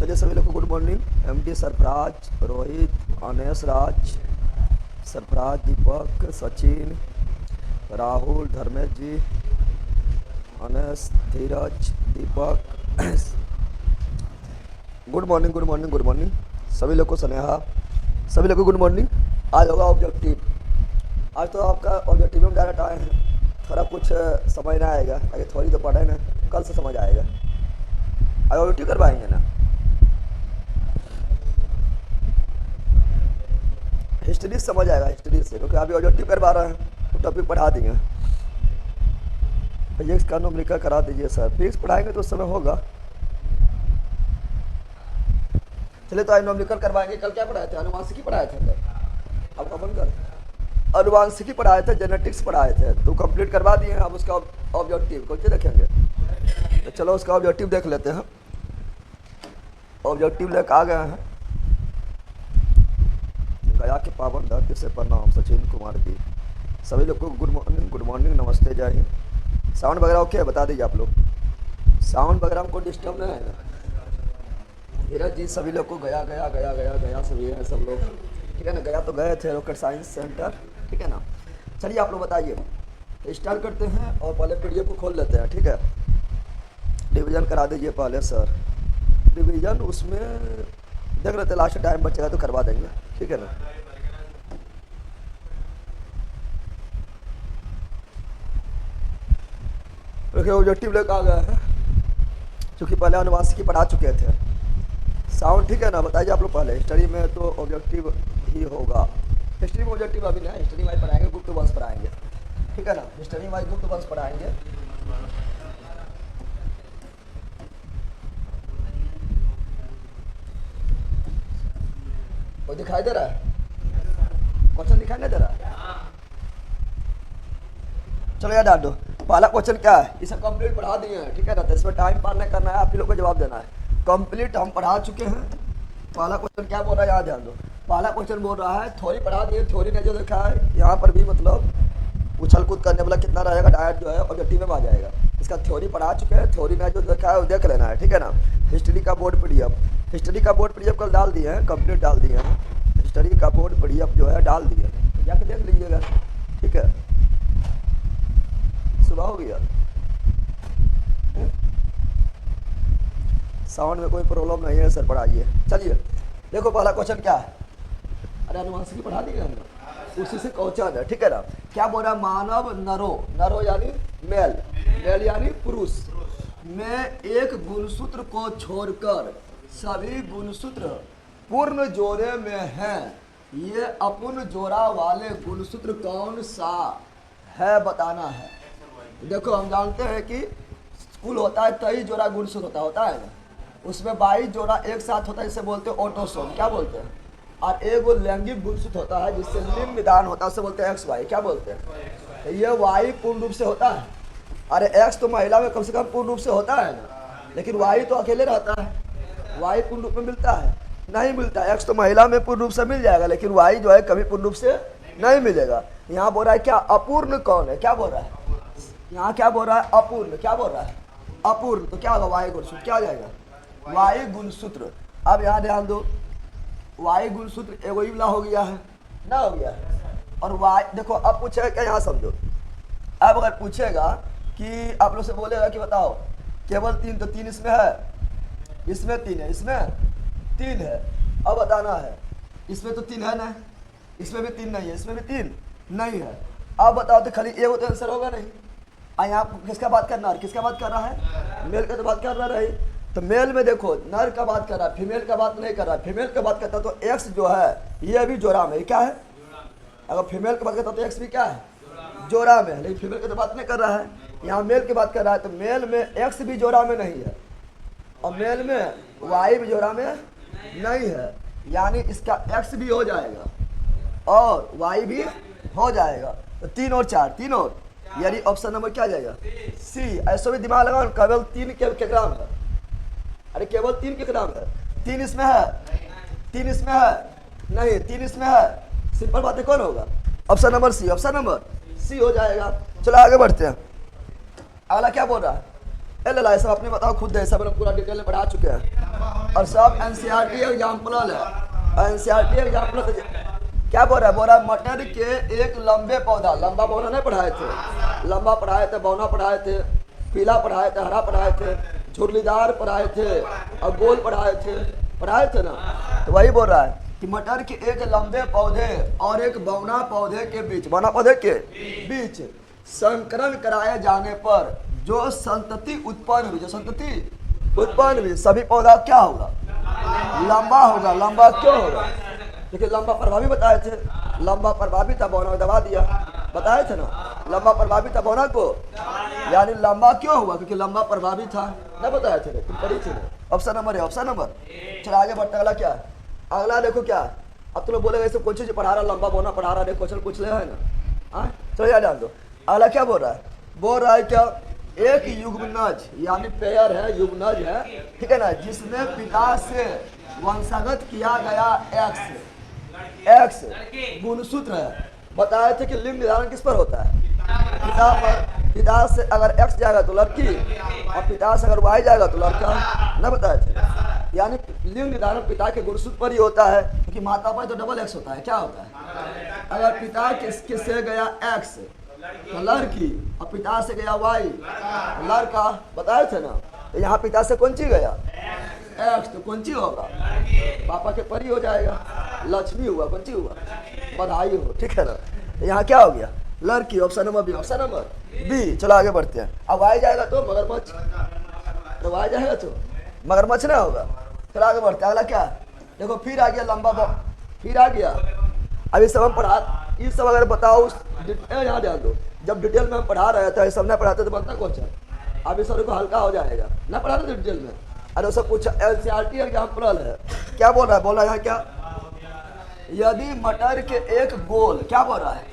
चलिए सभी लोग को good morning. MD Sarfaraz, Rohit, Anesh Raj, Sarfaraz, Deepak, Sachin, Rahul, Dharmesh ji, Anesh, Dheeraj, Deepak, good morning good morning good morning सभी लोग को। स्नेहा, सभी लोग को गुड मॉर्निंग। आज होगा ऑब्जेक्टिव। आज तो आपका ऑब्जेक्टिव में डायरेक्ट आए हैं, थोड़ा कुछ समझ ना आएगा, आगे थोड़ी तो पढ़े ना, कल से समझ आएगा। आज ऑब्जेक्टिव करवाएंगे ना, हिस्ट्री से समझ आएगा, हिस्ट्री से, क्योंकि अभी ऑब्जेक्टिव करवा रहे हैं तो टॉपिक पढ़ा देंगे। फिजिक्स का न्यूमेरिकल करा दीजिए सर, फिजिक्स पढ़ाएंगे तो उस समय होगा। चलिए तो आज न्यूमेरिकल करवाएंगे। कल क्या पढ़ाए थे? अनुवांशिकी पढ़ाए थे। आपका बंद कर, अनुवांशिकी पढ़ाए थे, जेनेटिक्स पढ़ाए थे, तो कंप्लीट करवा दिए हैं। अब उसका ऑब्जेक्टिव कौन से देखेंगे? तो चलो उसका ऑब्जेक्टिव देख लेते हैं। ऑब्जेक्टिव लेकर आ गए हैं। गया के पावन धरती से प्रणाम, सचिन कुमार जी। सभी लोग को गुड मॉर्निंग, नमस्ते, जय हिंद। साउंड वगैरह ओके बता दीजिए आप लोग। साउंड वगैरह हमको डिस्टर्ब नहीं है ना? धीरज जी, सभी लोग को गया गया गया गया गया सभी है सब लोग, ठीक है ना? गया तो गए थे रॉकेट साइंस सेंटर, ठीक है ना? चलिए आप लोग बताइए, तो स्टार्ट करते हैं और पहले पीडीएफ को खोल लेते हैं, ठीक है? डिवीजन करा दीजिए पहले सर, डिवीजन उसमें देख लेते, लास्ट टाइम बचेगा तो करवा देंगे, ठीक है ना? देखिए ऑब्जेक्टिव लेकर आ गया है, क्योंकि पहले अनुवांशिकी पढ़ा चुके थे। साउंड ठीक है ना? बताइए आप लोग। पहले हिस्ट्री में तो ऑब्जेक्टिव ही होगा। हिस्ट्री में ऑब्जेक्टिव अभी नहीं, हिस्ट्री वाइज पढ़ाएंगे, गुप्त वंश पढ़ाएंगे, ठीक है ना? हिस्ट्री वाइज गुप्त वंश पढ़ाएंगे। वो दिखाई दे रहा है? क्वेश्चन दिखाई नहीं दे रहा है? चलो यार डाल दो। पहला क्वेश्चन क्या है? इसे कंप्लीट पढ़ा दिए हैं, ठीक है ना? तो इसमें टाइम पार नहीं करना है, आप ही लोग को जवाब देना है। कंप्लीट हम पढ़ा चुके हैं। पहला क्वेश्चन क्या बोल रहा है, यहाँ ध्यान दो। पहला क्वेश्चन बोल रहा है, थ्योरी पढ़ा दिए, थ्योरी ने जो देखा है यहाँ पर भी मतलब उछल कूद करने वाला कितना रहेगा, डायरेक्ट जो है ऑब्जेक्टिव में आ जाएगा। इसका थ्योरी पढ़ा चुके हैं, थ्योरी ने जो देखा है वो देख लेना है, ठीक है ना? हिस्ट्री का बोर्ड पीडीएफ, हिस्ट्री का बोर्ड पीडीएफ कल डाल दिए हैं, कंप्लीट डाल दिए हैं। हिस्ट्री का बोर्ड पीडीएफ जो है डाल दिए हैं, तो जाके देख लीजिएगा, ठीक है? सुबह हो गया। साउंड में कोई प्रॉब्लम नहीं है सर, पढ़ाइए। चलिए देखो पहला क्वेश्चन क्या है। अरे अनुवांशिकी पढ़ा दिया हमने, उसी से क्वेश्चन है, ठीक है ना? क्या बोल रहा है? मानव नरो, नरो यानी मेल, मेल यानी पुरुष में एक गुणसूत्र को छोड़कर सभी गुणसूत्र पूर्ण जोड़े में हैं। ये अपूर्ण जोड़ा वाले गुणसूत्र कौन सा है बताना है। देखो हम जानते हैं कि कुल होता है 23 जोड़ा गुणसूत्र होता है ना? उसमें 22 जोड़ा एक साथ होता है, जिसे बोलते हैं ऑटोसोम, क्या बोलते हैं? और एक वो लैंगिक गुणसूत्र होता है जिससे लिंग विधान होता है, उसे बोलते हैं एक्स वाई, क्या बोलते हैं? तो ये वाई पूर्ण रूप से होता है। अरे एक्स तो महिला में कम से कम पूर्ण रूप से होता है ना, लेकिन वाई तो अकेले रहता है। वाई पूर्ण रूप में मिलता है? नहीं मिलता। एक्स तो महिला में पूर्ण रूप से मिल जाएगा, लेकिन वाई जो है कभी पूर्ण रूप से नहीं मिलेगा। यहाँ बोल रहा है क्या अपूर्ण कौन है? क्या बोल रहा है यहाँ? क्या बोल रहा है? अपूर्ण। क्या बोल रहा है? अपूर्ण। तो क्या होगा? वाई गुणसूत्र। क्या हो जाएगा? वाई गुणसूत्र। अब यहाँ ध्यान दो, वाई गुणसूत्र एगो वाला हो गया है ना, हो गया है। और वाई देखो, अब पूछेगा क्या, यहाँ समझो। अब अगर पूछेगा कि आप लोग से बोलेगा कि बताओ केवल 3, तो 3 इसमें है, इसमें 3 है, इसमें 3 है। अब बताना है, इसमें तो 3 है ना, इसमें भी 3 नहीं है, इसमें भी 3 नहीं है। अब बताओ तो खाली एगो तो आंसर होगा नहीं। यहाँ किसका बात करना है? किसका बात कर रहा है? मेल का तो बात कर रहा है। तो मेल में देखो नर का बात कर रहा है, फीमेल का बात नहीं कर रहा है। फीमेल का बात करता तो एक्स जो है ये भी जोड़ा में, क्या है? अगर फीमेल की बात करता तो एक्स भी क्या है? जोड़ा में। लेकिन फीमेल की तो बात नहीं कर रहा है, यहाँ मेल की बात कर रहा है। तो मेल में एक्स भी जोड़ा में नहीं है, और मेल में वाई भी जोड़ा में नहीं है, यानी इसका एक्स भी हो जाएगा और वाई भी हो जाएगा। तो 3 और 4, 3 और, यानी ऑप्शन नंबर क्या जाएगा? सी। ऐसा भी दिमाग लगाओ, केवल 3 के ग्राम है। अरे केवल 3 के ग्राम है, 3 इसमें है, 3 इसमें है नहीं, 3 इसमें है। सिंपल बात है, कौन होगा? Option number C. Option number C हो जाएगा। चलो आगे बढ़ते हैं। अगला क्या बोल रहा है? ला सब अपने बताओ खुद है, सब लोग पूरा डिटेल में पढ़ा चुके हैं और सब एनसीईआरटी एग्जाम्पल है। एनसीईआरटी एग्जाम्पल तो क्या बोल रहा है? बोल रहा है मटर के एक लंबे पौधा, लंबा बौना नहीं पढ़ाए थे, लंबा पढ़ाए थे, बौना पढ़ाए थे, पीला पढ़ाए थे, हरा पढ़ाए थे, झुर्रीदार पढ़ाए थे और गोल पढ़ाए थे ना। तो वही बोल रहा है कि मटर के एक लंबे पौधे और एक बौना पौधे के बीच, बौना पौधे के बीच संकरण कराए जाने पर जो संतति उत्पन्न हुई, जो संतति उत्पन्न हुई, सभी पौधा क्या होगा? लंबा होगा। लंबा क्यों होगा? क्योंकि लंबा प्रभावी बताए थे, लंबा प्रभावी था, बौना को दबा दिया, बताए थे ना, लंबा प्रभावी था बौना को, यानी लंबा क्यों हुआ? क्योंकि लंबा प्रभावी था, नहीं बताए थे, तुम पढ़ी थी ना। ऑप्शन नंबर है, ऑप्शन नंबर। चलो आगे बढ़ते, अगला क्या? अगला देखो क्या, अब तुम लोग बोलेगा ऐसे कौन चीज पढ़ा रहा, लंबा बौना पढ़ा रहा है, क्वेश्चन पूछ ले है ना। चलो याद डाल दो। अगला क्या बोल रहा है? बोल रहा है क्या? एक युग्मनज यानी पेयर है, युग्मनज है, ठीक है ना, जिसमें पिता से वंशगत किया गया एक्स गुणसूत्र है। बताए थे कि लिंग निर्धारण किस पर होता है? पिता पर। पिता से अगर एक्स जाएगा तो लड़की और पिता से अगर वाई जाएगा तो लड़का, न बताए थे। यानी लिंग निर्धारण पिता के गुणसूत्र पर ही होता है, क्योंकि माता पर तो डबल एक्स होता है। क्या होता है? अगर पिता किससे गया एक्स तो लड़की और पिता से गया वाई लड़का, बताए थे ना। तो यहाँ पिता से कौन ची गया? एक्स, तो कौन ची होगा? पापा के परी हो जाएगा, लक्ष्मी हुआ, कौन ची हुआ? बधाई हो, ठीक है ना। तो यहाँ क्या हो गया? लड़की, option number B, option number B. चलो आगे बढ़ते हैं। अब वाई जाएगा तो मगरमच्छ, तो वाई जाएगा तो मगरमच्छ ना होगा। चलो आगे बढ़ते हैं। अगला क्या? देखो फिर आ गया लंबा फिर आ गया। अभी सब हम पढ़ा, ये सब अगर बताओ यहाँ ध्यान दो, जब डिटेल में हम पढ़ा रहे थे, सब नहीं पढ़ाते तो बनता क्वेश्चन, अभी सर को हल्का हो जाएगा, ना पढ़ा रहे थे डिटेल में। अरे सब कुछ एनसीईआरटी एग्जाम्पल है। क्या बोल रहा है? बोल रहा है यहाँ क्या? यदि मटर के एक गोल, क्या बोल रहा है,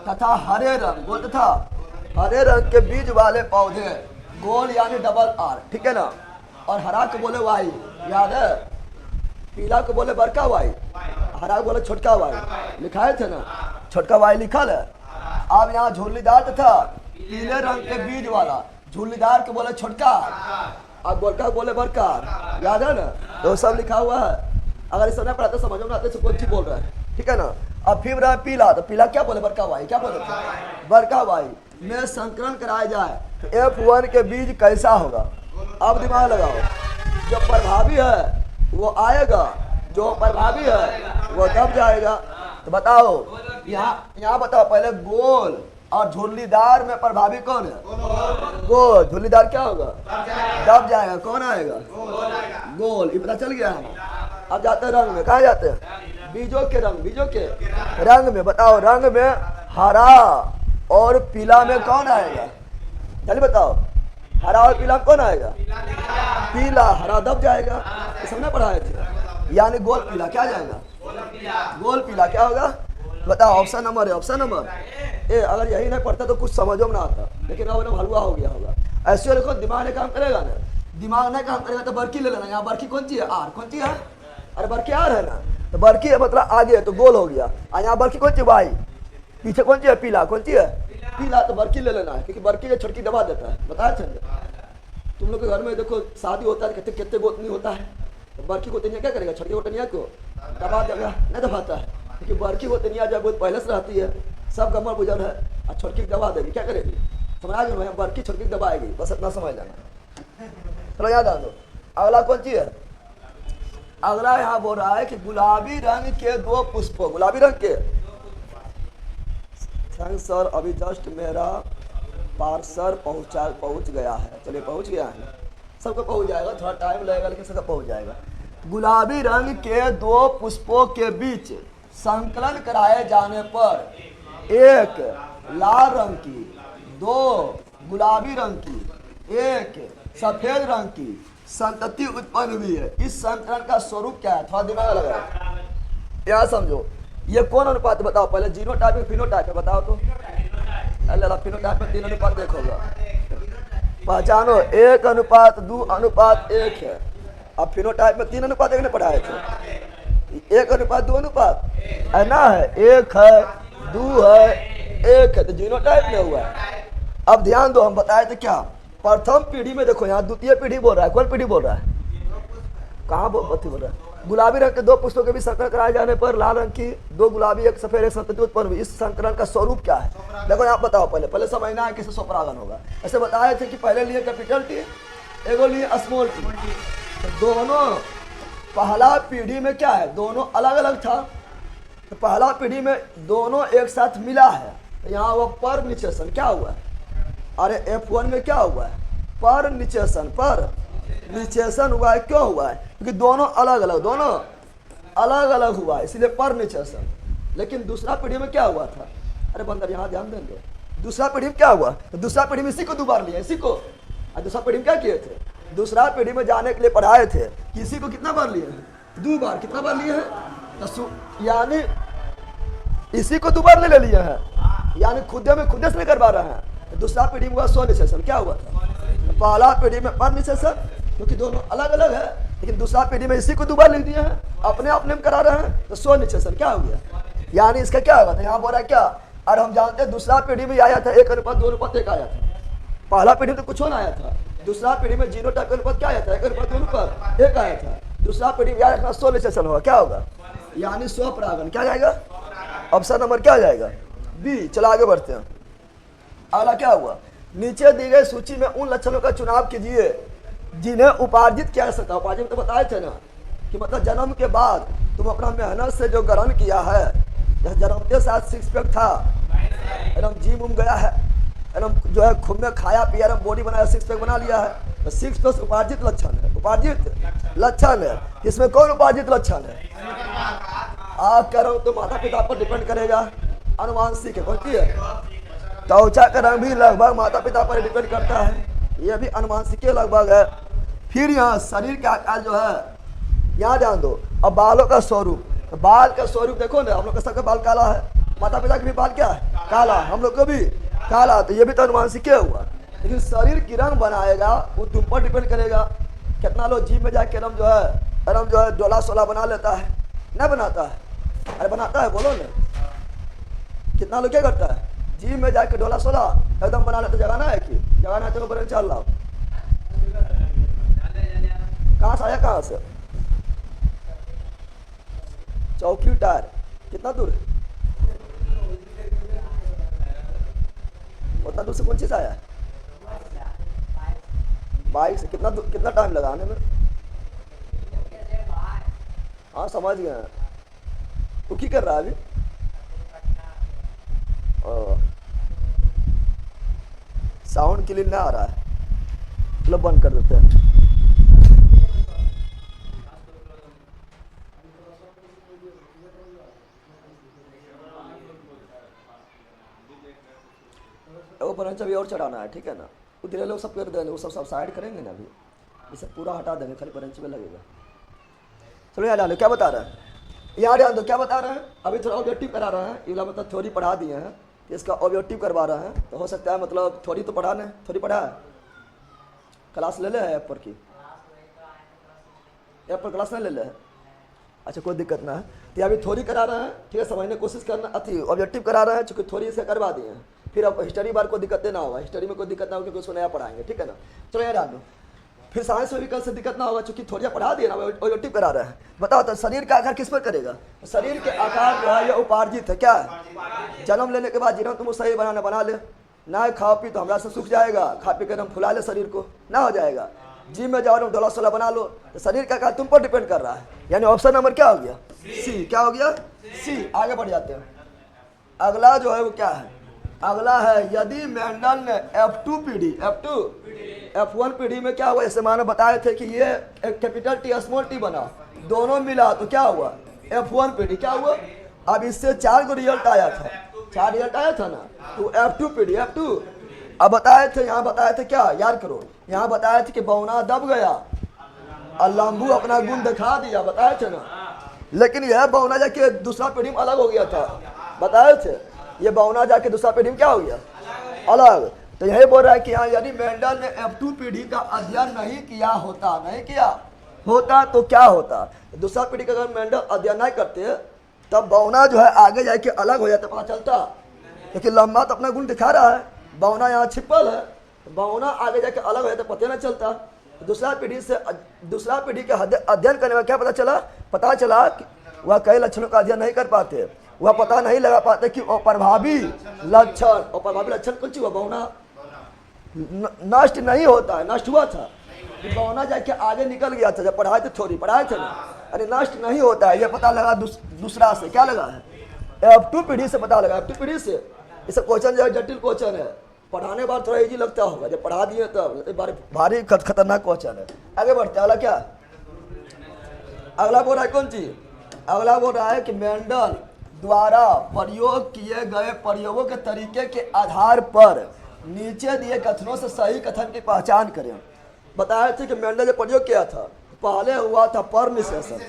तथा हरे रंग, गोल तथा हरे रंग के बीज वाले पौधे, गोल यानी डबल आर, ठीक है ना, और हरा को बोले वाई, याद है? पीला को बोले बड़का वाई, हरा को बोले छोटका वाई, लिखाए थे ना, छोटका वाई लिखल है। अब यहाँ झुर्रीदार तथा पीले रंग के बीज वाला, झुर्रीदार को बोले छोटका और गोलका बोले बड़का, याद है ना? तो सब लिखा हुआ है। अगर इस समय पढ़ाते समझ में आते कौन सी बोल रहा है, ठीक है ना। अब फिर रहा पीला, तो पीला क्या बोले? बड़का वाई, क्या बोले? बड़का वाई में संकरण कराया जाए तो F1 के बीज कैसा होगा? अब दिमाग लगाओ, जो प्रभावी है वो आएगा, जो प्रभावी है वो दब जाएगा। तो बताओ यहाँ बताओ पहले, गोल और झुर्रीदार में प्रभावी कौन है? गोल। झुर्रीदार क्या होगा? दब जाएगा। कौन आएगा? गोल। ये पता चल गया है। अब जाते हैं रंग में। कहाँ जाते हैं? बीजों के रंग, बीजों के रंग में। बताओ रंग में हरा और पीला में कौन आएगा? जल्दी बताओ, हरा और पीला में कौन आएगा? पीला। हरा दब जाएगा, सबने पढ़ाए थे, यानी गोल पीला क्या जाएगा? गोल पीला क्या होगा? बताओ, ऑप्शन नंबर है, ऑप्शन नंबर ए। अगर यही नहीं पढ़ता तो कुछ समझो में ना आता, लेकिन अब एकदम हलवा हो गया होगा। ऐसे देखो दिमाग ने काम करेगा ना, दिमाग नहीं काम करेगा तो बर्की ले लेना। यहाँ बर्की कौन सी है? आर। कौन सी है? अरे बर्की आर है ना, तो बर्की है मतलब आगे है तो गोल हो गया। और यहाँ बर्की कौन सी? वाई। पीछे कौन सी है? पीला। कौन सी है? पीला। तो बर्की ले लेना है, क्योंकि बर्की जो छुटकी दबा देता है। बताया था तुम लोग के घर में, देखो शादी होता है, कितने गोतनी होता है, तो बर्की गोतनिया क्या करेगा? छुटकी गोतनिया को दबा देगा, नहीं दबाता है, क्योंकि बर्की गोतनिया जब बहुत पहले से रहती है, सब गमर बुझर है, और छुटकी दबा देगी, क्या करेगी? समझ गए? बर्की छुटकी दबाएगी, बस इतना समझ जाना। चलो याद आ दो। अगला कौन सी है? अगला यहाँ बोल रहा है कि गुलाबी रंग के दो पुष्पों, गुलाबी रंग के, थैंक्स सर, अभी जस्ट मेरा पार्सल पहुंच गया है। चलिए पहुंच गया है, सबको पहुंच जाएगा, थोड़ा टाइम लगेगा लेकिन सबका पहुंच जाएगा। गुलाबी रंग के दो पुष्पों के बीच संकलन कराए जाने पर एक लाल रंग की, दो गुलाबी रंग की, एक सफेद रंग की संतति उत्पन्न हुई है। इस संकलन का स्वरूप क्या है? थोड़ा दिमाग लगाओ, यहाँ समझो। ये कौन अनुपात बताओ पहले? जीनोटाइप में फिनोटाइप में बताओ तो। अल्लाह, फिनोटाइप में 3 अनुपात देखोगा, पहचानो। 1 अनुपात 2 अनुपात 1 है। अब फिनोटाइप में 3 अनुपात 1 ने पढ़ाए थे। 1 अनुपात 2 अनुपात है ना, है 1 है 2 है 1 है, तो जीनोटाइप में हुआ है। अब ध्यान दो, हम बताए थे क्या? प्रथम पीढ़ी में देखो यहाँ द्वितीय पीढ़ी बोल रहा है, कौन पीढ़ी बोल रहा है? कहाँ बोल रहा है? गुलाबी रंग के दो पुष्पों के भी संकरण कराए जाने पर लाल रंग की दो गुलाबी एक सफेद एक संतति उत्पन्न हुई। इस संकरण का स्वरूप क्या है? देखो यहाँ बताओ, पहले समझना है कैसे स्वपरागन होगा। ऐसे बताए थे कि पहले लिए कैपिटल टी, एगो लिए स्मॉल टी, तो दोनों पहला पीढ़ी में क्या है, दोनों अलग अलग था। तो पहला पीढ़ी में दोनों एक साथ मिला है, तो यहाँ हुआ पर निचेसन। क्या हुआ है? अरे F1 में क्या हुआ है? पर निचेसन हुआ है। क्यों हुआ है? क्योंकि दोनों अलग अलग हुआ है, इसलिए पर निचेसन। लेकिन दूसरा पीढ़ी में क्या हुआ था? अरे बंदर यहाँ ध्यान देंगे, दूसरा पीढ़ी में क्या हुआ? तो दूसरा पीढ़ी में इसी को 2 बार लिया, इसी को। और दूसरा पीढ़ी में क्या किए थे? दूसरा पीढ़ी में जाने के लिए पढ़ाए थे कि इसी को कितना बार लिए हैं? 2 बार। कितना बार लिए हैं? तो यानी इसी को 2 बार ले लिए हैं, यानी खुदे से नहीं करवा रहे हैं। तो दूसरा पीढ़ी में हुआ स्व निचेसन। क्या हुआ था? पहला पीढ़ी में पर निचेसन, क्योंकि दोनों अलग अलग है, लेकिन दूसरा पीढ़ी में इसी को 2 बार लिख दिए हैं, अपने में करा रहे हैं, तो स्व निचेसन। क्या हो गया? यानी इसका क्या होगा? तो यहाँ बोल रहा है क्या? और हम जानते हैं दूसरा पीढ़ी में आया था 1:2:1 आया था। पहला पीढ़ी में तो कुछ ना आया था। दूसरा पीढ़ी में जीनोटाइप का अनुपात क्या आया था? 1:2:1 आया था। दूसरा पीढ़ी में आया था स्व निचेसन हुआ। क्या होगा? यानी स्वपरागन। क्या जाएगा? ऑप्शन नंबर क्या जाएगा? बी। चलो आगे बढ़ते हैं। अगला क्या हुआ? नीचे दी गई सूची में उन लक्षणों का चुनाव कीजिए जिन्हें उपार्जित किया जा सकता है। उपार्जित तो बताए थे ना कि मतलब जन्म के बाद तुम अपना मेहनत से जो ग्रहण किया है, जन्म के साथ 6 पैक था, एकदम जिम उम गया है, एकदम जो है खूब में खाया पिया, बॉडी बनाया, 6 पैक बना लिया है, तो 6 प्लस उपार्जित लक्षण है। उपार्जित लक्षण है। इसमें कौन उपार्जित लक्षण है? आप कह रहा हूँ तो माता पिता पर डिपेंड करेगा, अनुवांशिक है। कौन सी है? त्वचा का रंग भी लगभग माता पिता पर डिपेंड करता है, ये भी अनुवांशिक लगभग है। फिर यहाँ शरीर का आकार जो है, यहाँ ध्यान दो। अब बालों का स्वरूप, तो बाल का स्वरूप देखो ना, हम लोग का सबका बाल काला है, माता पिता के भी बाल क्या है? काला, हम लोग को भी काला, तो ये भी तो अनुवांशिक हुआ। लेकिन शरीर की रंग बनाएगा वो तुम पर डिपेंड करेगा। कितना लोग जिम में जाके एकदम जो है डोला सोला बना लेता है, नहीं बनाता है? अरे बनाता है, बोलो ना। कितना लोग क्या करता है? जिम में जाके डोला सोला एकदम बना लेते। जगाना है कि जगाना है? चलो बरन चल रहा। कहाँ से आया? कहाँ से? चौकी टायर। कितना दूर? उतना दूर से कौन चीज आया? बाइक से। कितना टाइम लगा आने में? हाँ समझ गए। तू की कर रहा है अभी? साउंड क्लीन नहीं आ रहा है, मतलब बंद कर देते हैं। वो ब्रांच अभी और चढ़ाना है, ठीक है ना? उधर लोग सब कर देंगे, वो सब साइड करेंगे ना, अभी ये सब पूरा हटा देंगे, खाली ब्रांच में लगेगा। चलो यहाँ डालो, क्या बता रहे हैं? यहाँ डाल दो, क्या बता रहे हैं? अभी थोड़ा ऑब्जेक्टिव करा रहे हैं, ये मतलब थ्योरी पढ़ा दिए हैं, इसका ऑब्जेक्टिव करवा रहे हैं। तो हो सकता है मतलब थ्योरी तो पढ़ा नहीं, थ्योरी पढ़ा है, क्लास ले ले है ऐप पर की? ऐप पर क्लास नहीं ले ले है? अच्छा कोई दिक्कत ना है। तो अभी थ्योरी करा रहे हैं, ठीक है? समझने की कोशिश करना, अति ऑब्जेक्टिव करा रहे हैं, चूँकि थ्योरी से करवा दिए हैं। फिर अब हिस्ट्री बार कोई दिक्कत ना होगा, हिस्ट्री में कोई दिक्कत ना होगी क्योंकि उसको नया पढ़ाएंगे, ठीक है ना? चलो यार डाल दो। फिर साइंस में भी कल से दिक्कत ना होगा, चूंकि थोड़ी पढ़ा दिए ना, ऑब्जेक्टिव करा रहे हैं। बताओ तो शरीर का आकार किस पर करेगा? शरीर के आकार जो है ये उपार्जित है। क्या है? जन्म लेने के बाद जिन्हों तुम सही बना ले, ना खाओ पी तो हमारा से सूख जाएगा, खा पी कर हम फुला ले शरीर को, ना हो जाएगा। जिम में जाओ डोला सोला बना लो, तो शरीर का आकार तुम पर डिपेंड कर रहा है। यानी ऑप्शन नंबर क्या हो गया? सी। क्या हो गया? सी। आगे बढ़ जाते हैं। अगला जो है वो क्या है? अगला है यदि मेंडल ने F2 पीढ़ी, F1 पीढ़ी में क्या हुआ? जैसे मैंने बताए थे कि ये एक कैपिटल टी स्मॉल टी बना, दोनों मिला तो क्या हुआ? F1 पीढ़ी। क्या हुआ? अब इससे 4 को रिजल्ट आया था, 4 रिजल्ट आया था ना, तो F2 पीढ़ी, F2। अब बताए थे, यहाँ बताए थे क्या, याद करो, यहाँ बताए थे कि बौना दब गया और लंबू अपना गुण दिखा दिया, बताए थे ना। लेकिन यह बौना जाके दूसरा पीढ़ी में अलग हो गया था, बताए थे। ये बौना जाके दूसरा पीढ़ी में क्या हो गया? अलग। तो यही बोल रहा है कि यहाँ यदि मेंडल ने F2 पीढ़ी का अध्ययन नहीं किया होता तो क्या होता? दूसरा पीढ़ी का अगर मेंडल अध्ययन नहीं करते तब बौना जो है आगे जाके अलग हो जाता, पता चलता। क्योंकि लंबा तो अपना गुण दिखा रहा है, बौना यहाँ छिपल है, बौना आगे जाके अलग है तो पता न चलता। दूसरा पीढ़ी के अध्ययन करने में क्या पता चला कि वह कई लक्षणों का अध्ययन नहीं कर पाते, वह पता नहीं लगा पाते कि अप्रभावी लक्षण कौन सी हुआ, बौना नष्ट नहीं होता है, नष्ट हुआ था। बौना जाके आगे निकल गया था, जब पढ़ाए थे ना, अरे नष्ट नहीं होता है, ये पता लगा दूसरा से। क्या लगा है, F2 पीढ़ी से पता लगा। F2 पीढ़ी से इसे क्वेश्चन जो है जटिल क्वेश्चन है, पढ़ाने बार थोड़ा इजी लगता होगा, जब पढ़ा दिए तब भारी खतरनाक क्वेश्चन है। आगे बढ़ते, अगला क्या, अगला बोल रहा है कौन चीज, अगला बोल रहा है कि मेंडल द्वारा प्रयोग किए गए प्रयोगों के तरीके के आधार पर नीचे दिए कथनों से सही कथन की पहचान करें। बताया थे कि मेंडल ने प्रयोग किया था, पहले हुआ था परनिसेशन,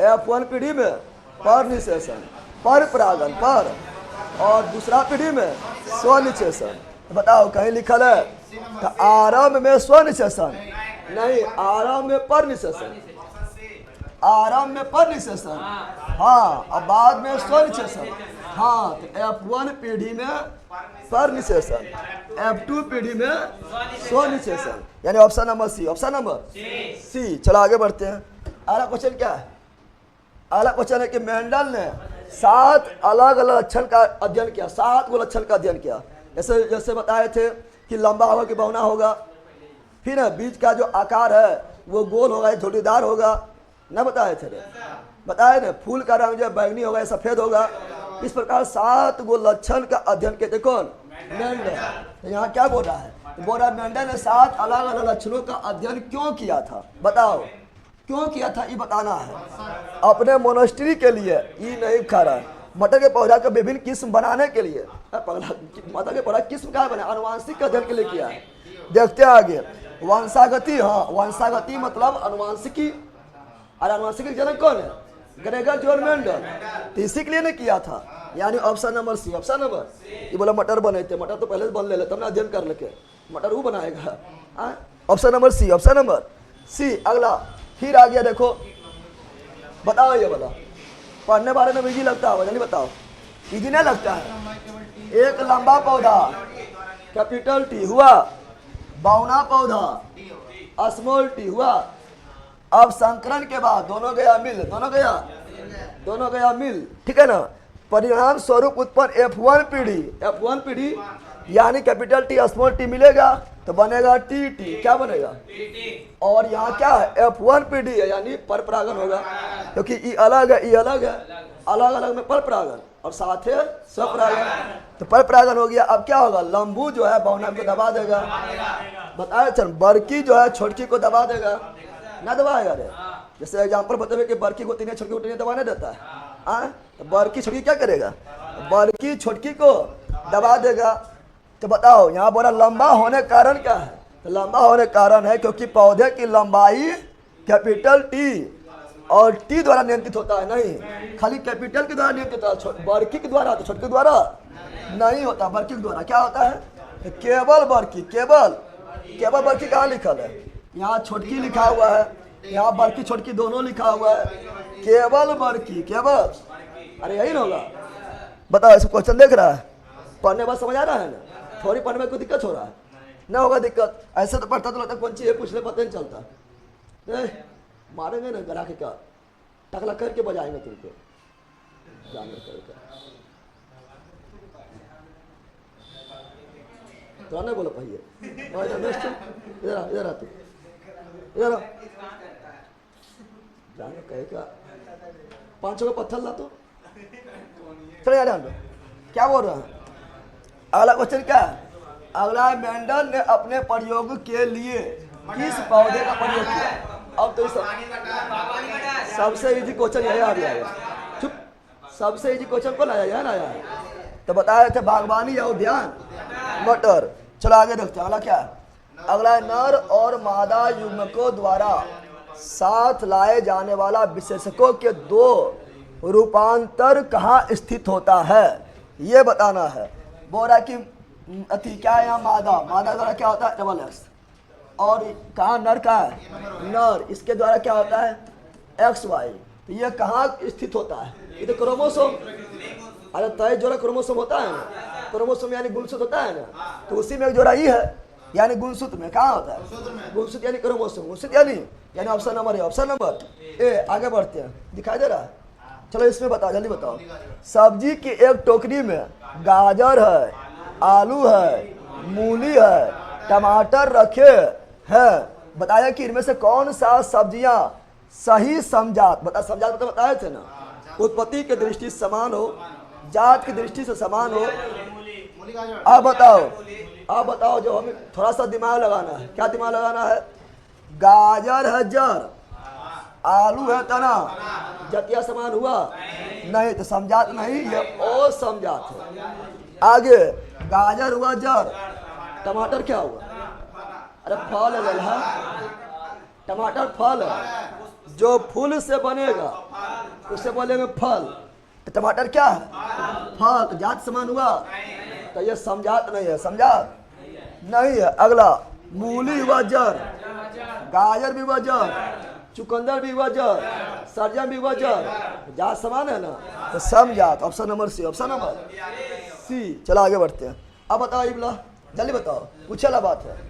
F1 पीढ़ी में परनिसेशन, पर परागन पर, और दूसरा पीढ़ी में स्वनिषेचन। बताओ कहीं लिखल है तो आरंभ में स्वनिषेचन नहीं, आरंभ में परनिसेशन, आरंभ में परनिसेशन, हाँ, और बाद में स्वनिषेचन। हाँ, तो F1 पीढ़ी में परनिसेशन, F2 पीढ़ी में स्वनिषेचन, यानी option number C, option number C. चलो आगे बढ़ते हैं। अगला क्वेश्चन क्या है, अगला क्वेश्चन है कि मेंडल ने 7 अलग अलग लक्षण का अध्ययन किया, 7 गो लक्षण का अध्ययन किया। जैसे बताए थे कि लंबा होगा कि बौना होगा, फिर बीज का जो आकार है वो गोल होगा या झोटीदार होगा, न बताए थे, बताए ना, फूल का रंग जो बैंगनी होगा या सफेद होगा। इस प्रकार 7 गो लक्षण का अध्ययन किए थे कौन, मेंडल। यहाँ क्या बोल रहा है, बोल रहा है मेंडल ने 7 अलग अलग लक्षणों का अध्ययन क्यों किया था, बताओ क्यों किया था, ये बताना है। अपने मोनेस्ट्री के लिए, ये नहीं खा रहा है, मटर के पौधा का विभिन्न किस्म बनाने के लिए, मटर के पौधा किस्म का बना, अनुवांशिक अध्ययन के लिए किया है। देखते हैं आगे, वंशागति, हाँ वंशागति मतलब अनुवांशिकी, और अनुवांशिकी जनक कौन है, ग्रेगर जॉन मेंडल, तो इसी के लिए ने किया था, यानी option number C, option number. ये बोला मटर बने थे, मटर तो पहले से बन ले तब ना अध्ययन कर लेके, मटर वो बनाएगा, option number C, option number C. अगला फिर आ गया, देखो बताओ, ये बताओ, पढ़ने बारे में इजी लगता होगा, नहीं बताओ, इजी नहीं लगता है। एक लंबा पौधा कैपिटल टी हुआ, बौना पौधा स्मॉल टी हुआ। अब संकरण के बाद दोनों गया मिल, दोनों गया मिल, ठीक है ना। परिणाम स्वरूप उत्पन्न F1 पीढ़ी यानी कैपिटल टी स्मॉल टी मिलेगा तो बनेगा टी, क्या बनेगा, और यहाँ क्या है, F1 पीढ़ी है यानी पर परागन होगा, क्योंकि ये अलग है, ये अलग है, अलग अलग में पर परागन और साथ है स्वपरागन, तो पर परागन हो गया। अब क्या होगा, लंबू जो है बौना को दबा देगा, बताया चल, बरकी जो है छोटकी को दबा देगा, ना दबाएगा रे। जैसे एग्जाम्पल बतावे कि बरकी को तीन छोटकी को तीन दबाने देता है, तो बरकी छोटकी क्या करेगा, बरकी छोटकी को दबा देगा। तो बताओ यहाँ बोला लंबा होने कारण क्या है, तो लंबा होने कारण है क्योंकि पौधे की लंबाई कैपिटल टी और टी द्वारा नियंत्रित होता है, नहीं खाली कैपिटल के द्वारा नियंत्रित होता है, बरकी के द्वारा, तो छोटकी द्वारा नहीं होता, बरकी के द्वारा क्या होता है, तो केवल बरकी, केवल बरकी कहाँ लिखल है, यहाँ छोटकी लिखा हुआ है, यहाँ बरकी छोटकी दोनों लिखा हुआ है, केवल बरकी, केवल, अरे यही ना होगा। बताओ ऐसे क्वेश्चन देख रहा है, पढ़ने बाद समझ आ रहा है ना, थोड़ी पढ़ने में कोई दिक्कत हो रहा है, ना होगा दिक्कत। ऐसे तो पढ़ता तो लगता कौन चीज है पूछ ले, पता नहीं चलता, मारेंगे ना गरा के का टकला करके बजाएंगे तुमको, तो नहीं बोलो पहिए, इधर आ तू, इधर जाने कहेगा 500 का पत्थर ला तो चले जा रहे, क्या बोल रहा है। अगला क्वेश्चन क्या है, अगला मेंडल ने अपने प्रयोग के लिए किस पौधे का प्रयोग किया। अब तो सबसे इजी क्वेश्चन यही आ गया, चुप, सबसे इजी क्वेश्चन कौन आया, यह ना आया, तो बताया थे बागवानी या उद्यान, मटर। चलो आगे देखते हैं, अगला क्या है, अगला नर और मादा युग्मकों द्वारा साथ लाए जाने वाला विशेषकों के 2 रूपांतर कहाँ स्थित होता है, ये बताना है। बोल रहा कि अति क्या है, यहाँ मादा द्वारा क्या होता है डबल एक्स, और कहाँ नर का है, नर, इसके द्वारा क्या होता है XY, तो ये कहाँ स्थित होता है, ये तो क्रोमोसोम, अरे तय जोड़ा क्रोमोसोम होता है ना, क्रोमोसोम यानी गुणसूत्र होता है ना, तो उसी में एक जोड़ा ई है, यानी गुणसूत्र में कहाँ होता है? गुणसूत्र यानी क्रोमोसोम, गुणसूत्र यानी ऑप्शन नंबर है, ऑप्शन नंबर ए। आगे बढ़ते हैं, दिखाई दे रहा है? चलो इसमें बताओ, जल्दी बताओ। सब्जी की एक टोकरी में गाजर है, आलू है, मूली है, टमाटर रखे हैं। बताया कि इनमें से कौन सा सब्जियां सही समजात, समजात मतलब बताए थे ना, उत्पत्ति की दृष्टि से समान हो, जात की दृष्टि से समान हो। आप बताओ जो हमें थोड़ा सा दिमाग लगाना है। क्या दिमाग लगाना है? गाजर है जड़, आलू है तना, जतिया समान हुआ नहीं तो समजात नहीं, ये असमजात है। आगे गाजर हुआ जड़, टमाटर क्या हुआ? अरे फल है लल्हा, टमाटर फल है, जो फूल से बनेगा उसे बोलेंगे फल। तो टमाटर क्या है? फल। तो जात समान हुआ, तो ये समजात नहीं है, समजात नहीं है। अगला मूली हुआ जड़, गाजर भी हुआ जड़, चुकंदर भी हुआ जड़, सरजन भी हुआ जड़, जात समान है ना, तो समजात। Option number C, option number C. चलो आगे बढ़ते हैं। अब बताओ इबला, जल्दी बताओ, पूछे वाला बात है।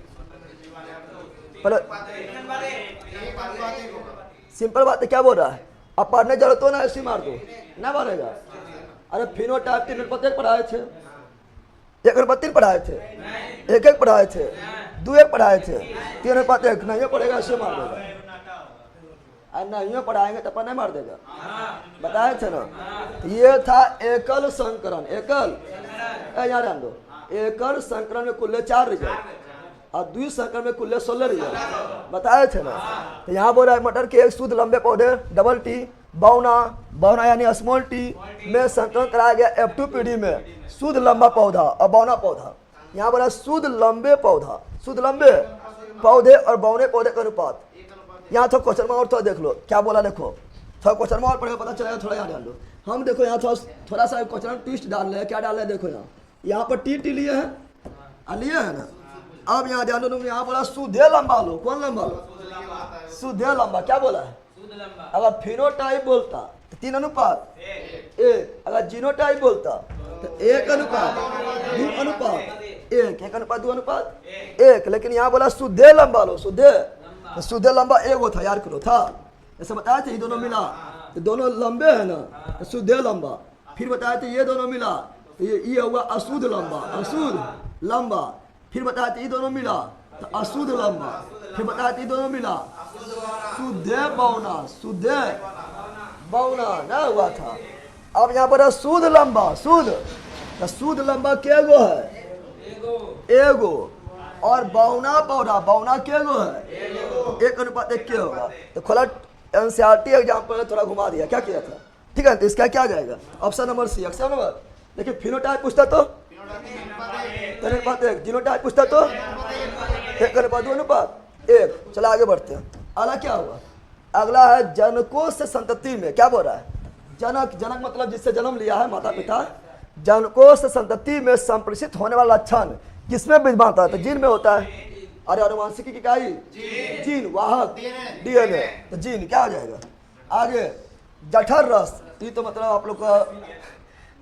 सिंपल बात है, क्या बोल रहा है? अब पढ़ने जरूरत हो ना, ऐसी मार दो ना मारेगा। अरे फिनोटाइप 3:1 पढ़ाए थे, 1:3 पढ़ाए थे, 1:1 पढ़ाए थे, 2:1 पढ़ाए थे, 3:1 नहीं पढ़ेगा, ऐसे मार देगा। नहीं पढ़ाएंगे तो नहीं मार देगा, बताए थे ना। ये था एकल संकरण, एकल यार दो, एकल संकरण में कुल 4 रिजल्ट और द्वि संकरण में कुल 16 रिजल्ट बताए थे ना। तो यहाँ बोल रहा है मटर के एक शुद्ध लंबे पौधे डबल टी बौना यानी स्मॉल टी में संकरण कराया गया F2 पीढ़ी में शुद्ध लंबा पौधा और बौना पौधा। यहाँ बोला शुद्ध लंबे पौधा, शुद्ध लंबे पौधे और बौने पौधे का अनुपात। यहाँ थोड़ा क्वेश्चन में और थोड़ा देख लो क्या बोला, देखो थोड़ा क्वेश्चन में और पढ़ेगा पता चलेगा। थोड़ा यहाँ डाल दो, हम देखो यहाँ थोड़ा सा क्वेश्चन ट्विस्ट डाल रहे हैं। क्या डाल रहे हैं देखो, यहाँ पर टी लिए हैं, लिए है ना। अब यहाँ ध्यान दो, यहाँ बोला सुधे लंबा लो, कौन लंबा लो? सुधे लंबा। क्या बोला है? अगर फिनोटाइप बोलता तो 3 अनुपात 1, अगर जीनोटाइप बोलता तो 1 अनुपात 2 अनुपात 1, 1 अनुपात 2 अनुपात 1। लेकिन यहाँ बोला सुधे लंबा लो, सुधे, तो सुधे लंबा एगो था, यार करो था, ऐसे बताया था। ये दोनों मिला तो दोनों लंबे है ना, तो सुधे लंबा। फिर बताया था ये दोनों मिला तो ये हुआ अशुद्ध लंबा, अशुद्ध लंबा। फिर बताया था ये दोनों मिला तो अशुद्ध लंबा। फिर बताया था ये दोनों मिला शुद्धे बौना, शुद्धे बौना ना हुआ था। अब यहाँ पर शुद्ध लंबा, शुद्ध, तो शुद्ध लंबा के गो है? एगो। और बौना पौधा, बौना के गो है? 1 अनुपात 1 क्या होगा? तो खोला एनसीईआरटी एग्जाम पर थोड़ा घुमा दिया, क्या किया था? ठीक है, तो इसका क्या जाएगा? Option number C, option number. देखिए फिनोटाइप पूछता तो 3:1, जीनोटाइप पूछता तो 1 अनुपात 2 अनुपात 1। चलो आगे बढ़ते हैं। अगला क्या हुआ? अगला है जनकों से संतति में। क्या बोल रहा है? जनक, जनक मतलब जिससे जन्म लिया है, माता पिता। जनकों से संतति में संप्रेषित होने वाला लक्षण किसमें विद्यमान होता है? तो जीन में होता है। अरे अनुवांशिकी की इकाई जीन, वाहक डीएनए, तो जीन क्या हो जाएगा? आगे जठर रस, ये तो मतलब आप लोग का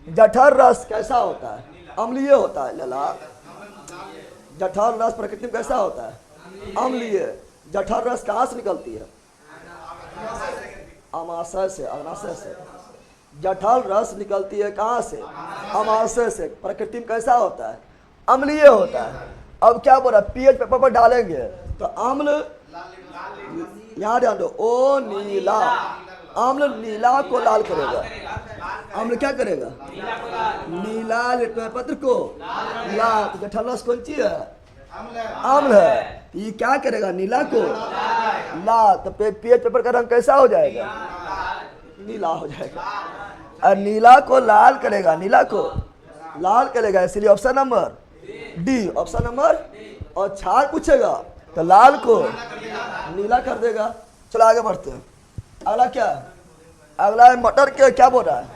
जठर रस कैसा होता है? अम्लीय होता है लला। जठर रस प्रकृति में कैसा होता है? अम्लीय। जठर रस कहाँ से निकलती है? अमाशय से, अग्नाशय से। जठर रस निकलती है कहाँ से? अमाशय से। प्रकृति में कैसा होता है? अम्लीय होता है। अब क्या बोला? पीएच पेपर पर डालेंगे तो अम्ल, यहाँ ध्यान दो, ओ नीला, अम्ल नीला को लाल करेगा। अम्ल क्या करेगा? नीला लिटमस पत्र को लाल। तो जठर रस कौन सी है? अम्ल है। ये क्या करेगा? नीला को लाल। तो पीएच पेपर का रंग कैसा हो जाएगा? नीला हो जाएगा। और नीला को लाल करेगा, नीला को लाल करेगा, इसलिए option number D, option number. और क्षार पूछेगा तो लाल को नीला कर देगा। चलो आगे बढ़ते हैं। अगला क्या? अगला है मटर के, क्या बोल रहा है?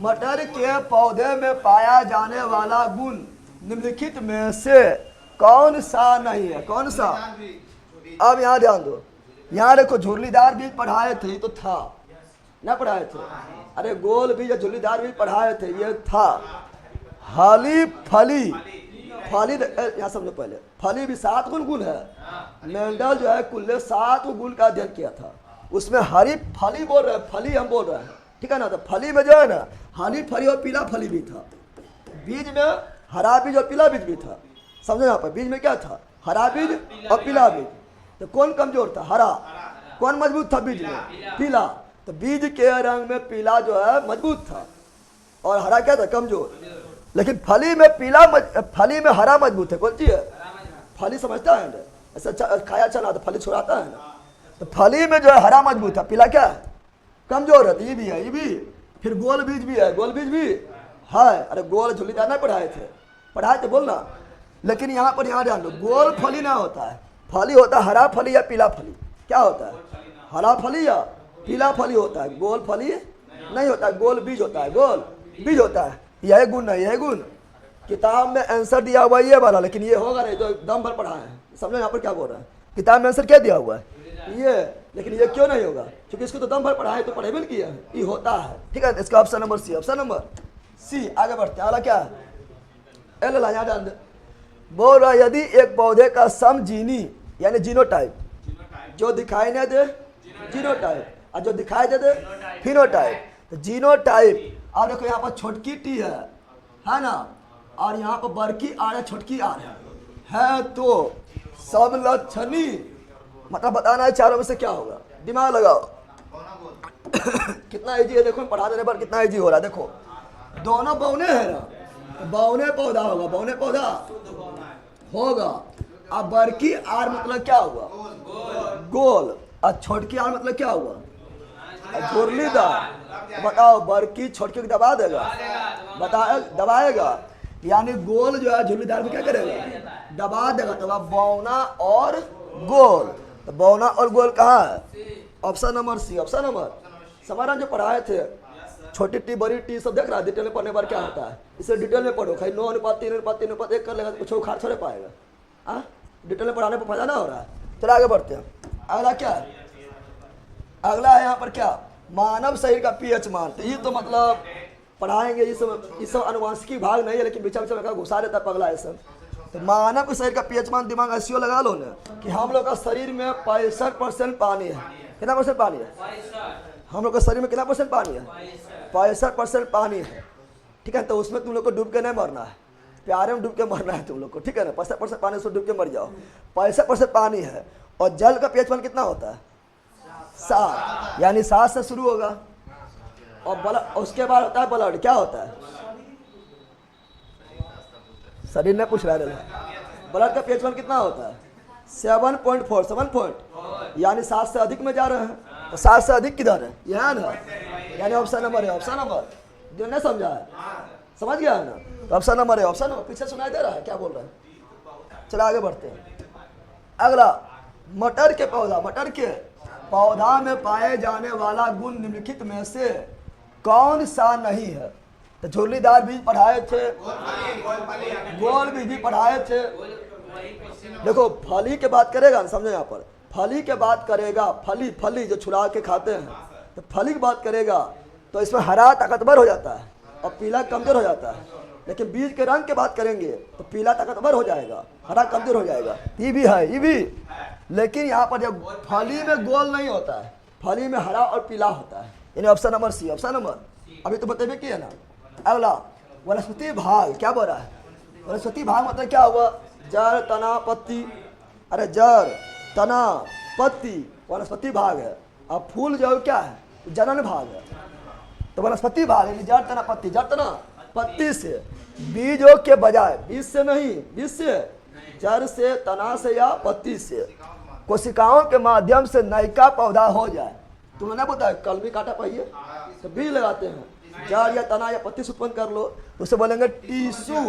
मटर के पौधे में पाया जाने वाला गुण निम्नलिखित में से कौन सा नहीं है? कौन सा? अब यहाँ ध्यान दो, यहाँ देखो झुर्रीदार बीज पढ़ाए थे, ये तो था ना, पढ़ाए थे। अरे गोल बीज या झुर्रीदार बीज पढ़ाए थे, ये था। हली फली फली यहाँ समझो पहले, फली भी 7 गुण है। मेंडल जो है कुल 7 गुण का अध्ययन किया था, उसमें हरी फली बोल रहे हैं, फली हम बोल रहे हैं, ठीक है ना। तो फली में जो है ना हरी फली और पीला फली भी था, बीज में हरा बीज और पीला बीज भी था। समझो यहाँ पर बीज में क्या था, हरा बीज और पीला बीज। तो कौन कमजोर था, हरा। कौन मजबूत था बीज में, पीला। तो बीज के रंग में पीला जो है मजबूत था और हरा क्या था, कमजोर। लेकिन फली में फली में हरा मजबूत है। कौन सी है, फली समझता है ना, ऐसा खाया चना तो फली छुड़ाता है ना। तो फली में जो है हरा मजबूत है, पीला क्या है, कमजोर है। तो ये भी है, ये भी। फिर गोल बीज भी है, गोल बीज भी है। अरे गोल झुल्लीदार नहीं पढ़ाए थे बोलना। लेकिन यहाँ पर यहाँ ध्यान दो, गोल फली ना होता है, फली होता है हरा फली या पीला फली। क्या होता है, हरा फली या पीला फली होता है, गोल फली नहीं होता है, गोल बीज होता है, गोल बीज होता है। यह गुण नहीं, यह गुण किताब में आंसर दिया हुआ ये वाला, लेकिन ये होगा नहीं, तो दम भर पढ़ा है। समझो यहाँ पर क्या बोल रहा है, किताब में आंसर क्या दिया हुआ है ये, लेकिन ये क्यों नहीं होगा, क्योंकि इसको तो दम भर पढ़ा है, तो पढ़े भी किया है, ये होता है। ठीक है, इसका option number C, option number C. आगे बढ़ते हैं, अगला क्या है, यहाँ डाल दे। बोल रहा यदि एक पौधे का समजीनी यानी जीनोटाइप जो दिखाई न दे जीनोटाइप, और जो दिखाई दे फिनोटाइप। तो जीनोटाइप, अब देखो यहाँ पर छोटकी टी है ना, और यहाँ पर बड़की आर है, छोटकी आर है तो सब लक्षणी, मतलब बताना है चारों में से क्या होगा, दिमाग लगाओ। कितना इजी है, देखो पढ़ा देने पर कितना इजी हो रहा है। देखो दोनों बौने है ना, तो बौने पौधा होगा, बौने पौधा होगा। अब बड़की आर मतलब क्या हुआ, गोल, और छोटकी आर मतलब क्या हुआ, घुरलीदार। बताओ बड़की छोटकी को दबा देगा, दबाएगा, यानी गोल जो है झुर्रीदार को क्या करेगा, दबा देगा। तो बौना और गोल, तो बौना और गोल कहाँ है, option number C, option number. समाधान जो पढ़ाए थे, छोटी टी बड़ी टी सब देख रहा है, डिटेल में पढ़ने पर क्या होता है, इसे डिटेल में पढ़ो। खाली 9 अनुपात 3 अनुपात 3 अनुपात 1 कर लेगा तो कुछ उखाड़ थोड़े पाएगा। हाँ, डिटेल में पढ़ाने पर फायदा ना हो रहा है। चलो आगे बढ़ते हैं, अगला क्या है, अगला है यहाँ पर क्या, मानव शरीर का पीएच मान। तो ये तो मतलब पढ़ाएंगे, ये सब अनुवांशिकी भाग नहीं है, लेकिन बीचा बीचा घुसा देता है पगला ये सब। तो मानव के शरीर का पीएच मान दिमाग ऐसी लगा लो ना कि हम लोग का शरीर में 65% पानी है। कितना परसेंट पानी है, हम लोग के शरीर में कितना परसेंट पानी है, 65% पानी है। ठीक है, तो उसमें तुम लोग को डूब के नहीं मरना है, प्यारे में डूब के मरना है तुम लोग को। ठीक है ना, 65% पानी से डूब के मर जाओ। 65% पानी है, और जल का पीएच मान कितना होता है, 7, यानी 7 से शुरू होगा। और ब्लड, उसके बाद होता है ब्लड। क्या होता है, शरीर ने पूछ रहा है, ब्लड का पीएच मान कितना होता है, 7.4, 7 यानी 7 से अधिक में जा रहे हैं। तो 7 से अधिक किधर है, यहाँ ना, यानी ऑप्शन नंबर है, ऑप्शन नंबर। जो नहीं समझा है, समझ गया है ना, तो ऑप्शन नंबर है, ऑप्शन नंबर। पीछे सुनाई दे रहा है क्या बोल रहे हैं। चलो आगे बढ़ते हैं, अगला मटर के पौधा, मटर के पौधा में पाए जाने वाला गुण निम्नलिखित में से कौन सा नहीं है। तो झुर्रीदार बीज पढ़ाए थे, गोल बीज भी पढ़ाए थे। देखो फली के बात करेगा, समझो यहाँ पर फली के बात करेगा, फली जो छुड़ा के खाते हैं, तो फली की बात करेगा तो इसमें हरा ताकतवर हो जाता है और पीला कमजोर हो जाता है। लेकिन बीज के रंग की बात करेंगे तो पीला ताकतवर हो जाएगा, हरा कमजोर हो जाएगा। ये भी है, ये भी। लेकिन यहाँ पर जब फली में गोल नहीं होता है, फली में हरा और पीला होता है, यानी option number C, option number. अभी तो बतेबे किया ना। अगला वनस्पति भाग, क्या बोल रहा है, वनस्पति भाग मतलब क्या हुआ, जड़ तना पत्ती। अरे जड़ तना पत्ती वनस्पति भाग है, और फूल जो क्या है, जनन भाग है। तो वनस्पति भाग यानी जड़ तना पत्ती, जड़ तना पत्ती से, बीजों के बजाय, बीज से नहीं, बीज से, जड़ से, तना से या पत्ती से कोशिकाओं के माध्यम से नयका पौधा हो जाए। तुम्हें ना पता है, कलमी काटा पाइए तो बीज लगाते हैं, जड़ या तना या पत्ती से उत्पन्न कर लो तो उसे बोलेंगे टिश्यू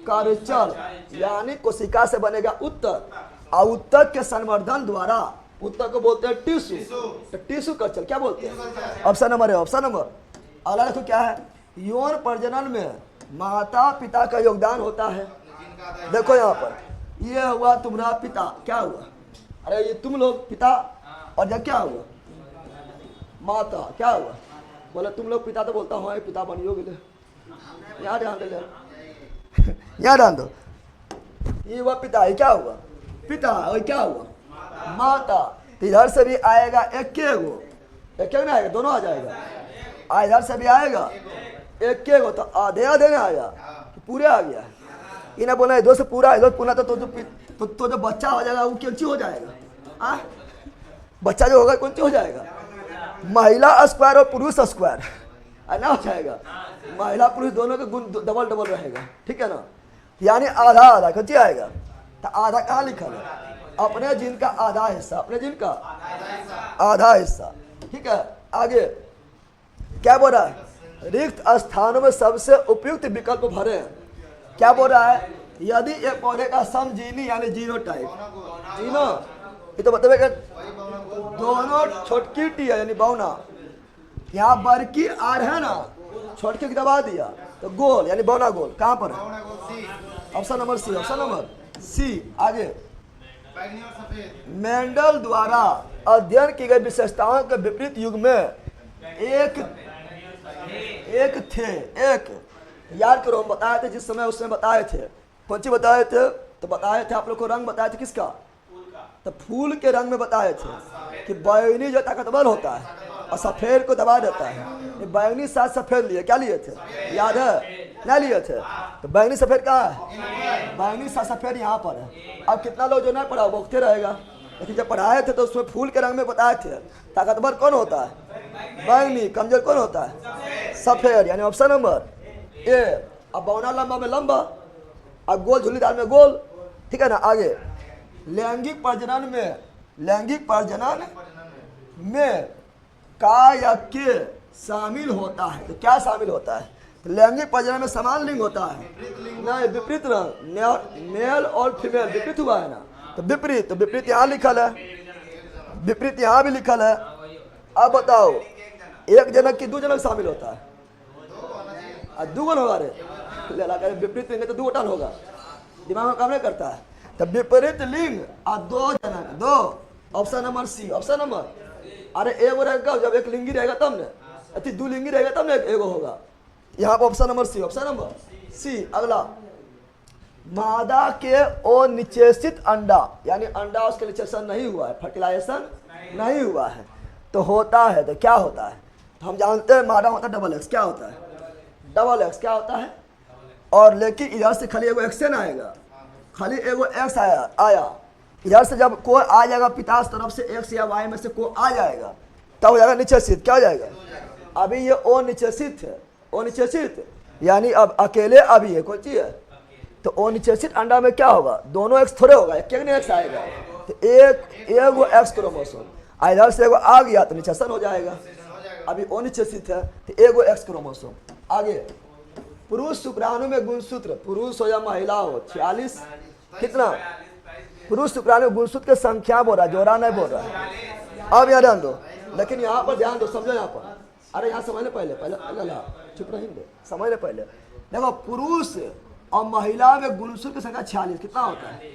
कल्चर, यानी कोशिका से बनेगा उत्तक, और उत्तक के संवर्धन द्वारा उत्तक को बोलते हैं टिश्यू। तो टिश्यू कल्चर क्या बोलते हैं, ऑप्शन नंबर है, ऑप्शन नंबर। अगला देखो क्या है, यौन प्रजनन में माता पिता का योगदान होता है। देखो यहाँ पर ये हुआ तुम्हारा पिता, क्या हुआ, अरे ये तुम लोग पिता, और जब क्या हुआ माता, क्या हुआ, बोले तुम लोग पिता, तो बोलता हूँ पिता बनियो गए। यहाँ ध्यान दे, यहाँ ध्यान दो। ये हुआ पिता, ये क्या हुआ पिता, और क्या हुआ माता। तो इधर से भी आएगा एक के गो, एक ना आएगा, दोनों आ जाएगा। इधर से भी आएगा एक के गो, तो आधे आधे में आएगा तो पूरे आ गया। इन्हें बोला इधर से पूरा, इधर पूरा तो जो बच्चा हो जाएगा वो कौन सी हो जाएगा, बच्चा जो होगा कौन सी हो जाएगा, महिला स्क्वायर और पुरुष स्क्वायर ना हो जाएगा। महिला पुरुष दोनों के गुण डबल डबल रहेगा, ठीक है ना। यानी आधा आधा कौन सी आएगा, तो आधा कहाँ लिखा है, अपने जिन का आधा हिस्सा, अपने जिन का आधा हिस्सा, ठीक है। आगे क्या बोल रहा है, रिक्त स्थानों में सबसे उपयुक्त विकल्प भरे। क्या बोल रहा है, यदि एक पौधे का समजीनी यानी जीनो टाइप, जीनो ये तो बताइए दोनों छोटकी टी है यानी बौना, यहाँ बड़की आर है ना, छोटकी की दबा दिया तो गोल यानी बौना गोल, कहाँ पर है, option number C, option number C. आगे मेंडल द्वारा अध्ययन की गई विशेषताओं के विपरीत युग में एक याद करो, हम बताए थे जिस समय उसने बताए थे, कौन सी बताए थे, तो बताए थे आप लोग को रंग बताए थे किसका, तो फूल के रंग में बताए थे कि बैंगनी जो ताकतवर होता है और सफेद को दबा देता है। बैंगनी साथ सफेद लिए, क्या लिए थे याद है, ना लिए थे, तो बैंगनी सफेद कहाँ है, बैंगनी साथ सफेद यहाँ पर है। अब कितना लोग जो ना पढ़ा बोलते रहेगा, लेकिन जब पढ़ाए थे तो उसमें फूल के रंग में बताए थे ताकतवर कौन होता है बैंगनी, कमजोर कौन होता है सफेद, यानी ऑप्शन नंबर ए। अब बौना लंबा में लंबा, अब गोल झुल्लीदार में गोल, ठीक है ना। आगे लैंगिक प्रजनन में का या के शामिल होता है, तो क्या शामिल होता है, तो लैंगिक प्रजनन में समान लिंग होता है, नहीं विपरीत रंग, मेल और फीमेल विपरीत हुआ है ना, तो विपरीत, तो विपरीत यहाँ लिखल है, विपरीत यहाँ भी लिखल है। अब बताओ एक जनक की दो जनक शामिल होता है, दो गण होगा रे, विपरीत लिंग तो दो गोटान होगा, दिमाग में काम नहीं करता है। तो विपरीत लिंग और दो जनक, दो, option number C, option number, अरे एगो रहेगा जब एक लिंगी रहेगा तब ने, अति दो लिंगी रहेगा तब ने एगो होगा, यहाँ पर option number C, option number C. अगला मादा के अनिषेचित अंडा, यानी अंडा उसके निषेचन नहीं हुआ है, फर्टिलाइजेशन नहीं हुआ है, तो होता है, तो क्या होता है, तो हम जानते हैं मादा होता है डबल एक्स, क्या होता है डबल एक्स, क्या होता है, और लेकिन इधर से खाली एगो एक्स ना आएगा, खाली एगो एक्स आया इधर से जब कोई आ जाएगा पिता तरफ से एक्स या वाई में से कोई आ जाएगा तब हो जाएगा निषेचित, क्या हो जाएगा, अभी ये अनिषेचित है, अनिषेचित यानी अब अकेले अभी है कोई चीज है, तो अनिषेचित अंडा में क्या होगा, दोनों एक्स थोड़े होगा, एक एक्स आएगा, तो एगो एक्स क्रोमोसोम, इधर से एगो आ गया तो निषेचन हो जाएगा, अभी अनिषेचित है तो एगो एक्स क्रोमोसोम। आगे पुरुष शुक्राणु में गुणसूत्र, पुरुष हो या महिला हो, 46 कितना, पुरुष शुक्राणु में गुणसूत्र की संख्या बोल रहा है, जोड़ा नहीं बोल रहा है। अब यहाँ ध्यान दो, लेकिन यहाँ पर ध्यान दो, समझो यहाँ पर, अरे यहाँ समझ ले पहले चुप रहेंगे, समझ ले पहले, देखो पुरुष और महिला में गुणसूत्र की संख्या 46 कितना होता है,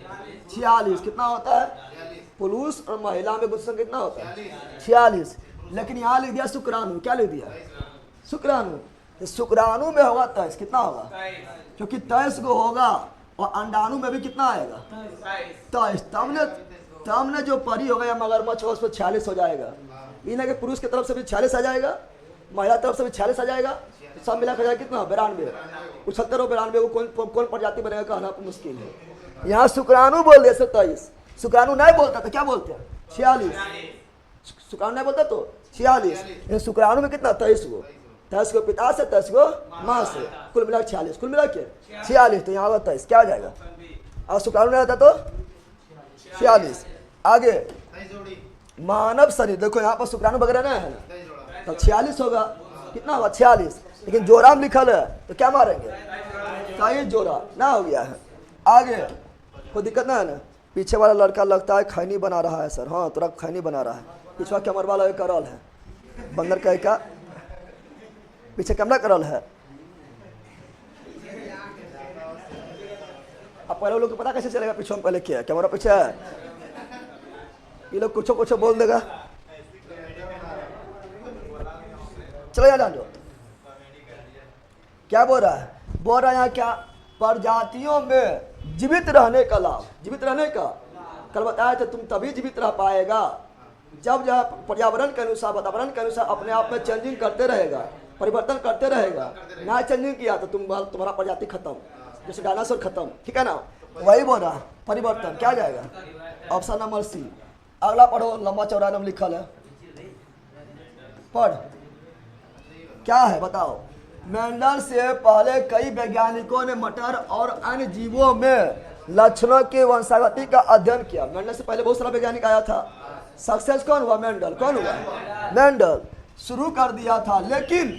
46 कितना होता है, पुरुष और महिला में गुणसूत्र कितना होता है 46, लेकिन यहाँ लिख दिया शुक्राणु, क्या लिख दिया शुक्राणु, तो शुक्राणु में होगा 23, कितना होगा, क्योंकि 23 को होगा, और अंडाणु में भी कितना आएगा 23, तब ने जो परी होगा या मगरमच्छ हो उस पर 46 हो जाएगा, इन्हें के पुरुष की तरफ से भी 46 आ जाएगा, महिला तरफ से भी 46 आ जाएगा, सब मिला कर कितना 92, 75 और 92 को कौन प्रजाति बनेगा कहना मुश्किल है। यहाँ शुक्राणु बोल दे 23, शुक्राणु नहीं बोलता तो क्या बोलते हैं 46, शुक्राणु नहीं बोलता तो 46, शुक्राणु में कितना 23 को, 23 को पिता से 23 को माँ से, कुल मिला 46, कुल मिला के 46, तो यहाँ 23 क्या हो जाएगा, और शुक्राणु नहीं रहता तो 46। आगे मानव शरीर, देखो यहाँ पर शुक्राणु वगैरह नहीं है ना, तो 46 होगा, कितना होगा 46, लेकिन जोड़ा में लिखल है तो क्या मारेंगे, कई जोड़ा ना हो गया है। आगे कोई दिक्कत ना है ना, पीछे वाला लड़का लगता है खैनी बना रहा है सर, हाँ तुरंत खैनी बना रहा है, पिछवा कैमरा वाला करल है, बंदर कह का पीछे कैमरा करल है। अब पहले लोग को पता कैसे चलेगा पीछे में पहले क्या है, कैमरा पीछे है, ये लोग कुछ कुछ बोल देगा, चलो यार जानो क्या बोल रहा है, बोल रहा है यहाँ क्या, प्रजातियों में जीवित रहने का लाभ, जीवित रहने का कल बताया था, तुम तभी जीवित रह पाएगा जब पर्यावरण के अनुसार, वातावरण के अनुसार अपने आप में चेंजिंग करते रहेगा, परिवर्तन करते रहेगा। ना चेंजिंग किया तो तुम्हारा प्रजाति खत्म, जैसे डायनासोर खत्म, ठीक है ना। वही बोल रहा परिवर्तन क्या जाएगा, ऑप्शन नंबर सी। अगला पढ़ो, लंबा चौड़ा नाम लिखल है, पढ़ क्या है बताओ। मेंडल से पहले कई वैज्ञानिकों ने मटर और अन्य जीवों में लक्षणों के वंशागति का अध्ययन किया। मेंडल से पहले बहुत सारा वैज्ञानिक आया था, सक्सेस कौन हुआ, मेंडल। कौन हुआ, मेंडल शुरू कर दिया था, लेकिन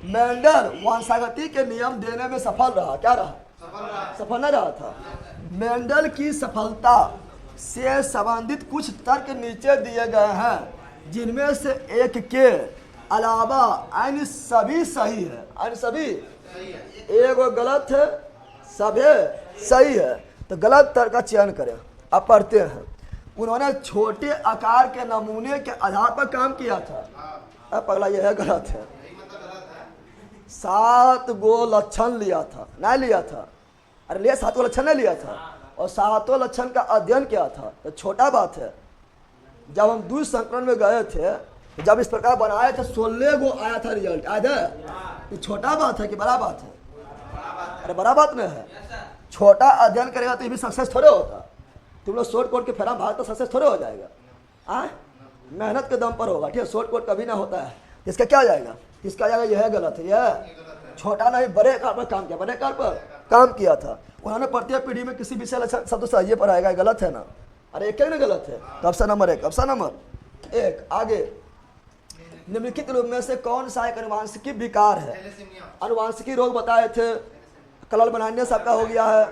मेंडल वंशागति के नियम देने में सफल रहा। क्या रहा, सफल नहीं रहा था। मेंडल की सफलता से संबंधित कुछ तर्क नीचे दिए गए हैं, जिनमें से एक के अलावा अन्य सभी सही है। अन्य सभी एगो गलत है, सभी सही है। तो गलत तर्क का चयन करें। अब पढ़ते हैं। उन्होंने छोटे आकार के नमूने के आधार पर काम किया था। अब पगला यह है गलत है। 7 गो लक्षण लिया था, नहीं लिया था, अरे लिया 7 गो लक्षण नहीं लिया था, और 7 लक्षण का अध्ययन किया था। तो छोटा बात है। जब हम दूध संकलन में गए थे, जब इस प्रकार बनाए थे 16 गो आया था रिजल्ट। आज है ये छोटा बात है कि बड़ा बात है, अरे बड़ा बात नहीं है। छोटा अध्ययन करेगा तो ये भी सक्सेस थोड़े होता। तुम लोग शॉर्ट कोट के फेरा भाग तो सक्सेस थोड़े हो जाएगा। मेहनत के दम पर होगा, ठीक है। शॉर्ट कोट कभी ना होता है। इसका क्या जाएगा, इसका जाएगा यह गलत है। यह छोटा नहीं, बड़े आकार पर काम किया, बड़े आकार पर काम किया था उन्होंने। प्रत्येक पीढ़ी में किसी विषय शब्द सही पर आएगा, गलत है ना। अरे एक ना गलत है। तो ऑप्शन नंबर 1, ऑप्शन नंबर 1। आगे, निम्नलिखित रूप में से कौन सा एक अनुवांशिकी विकार है। अनुवांशिकी रोग बताए थे, कलर बनाने सबका हो गया है,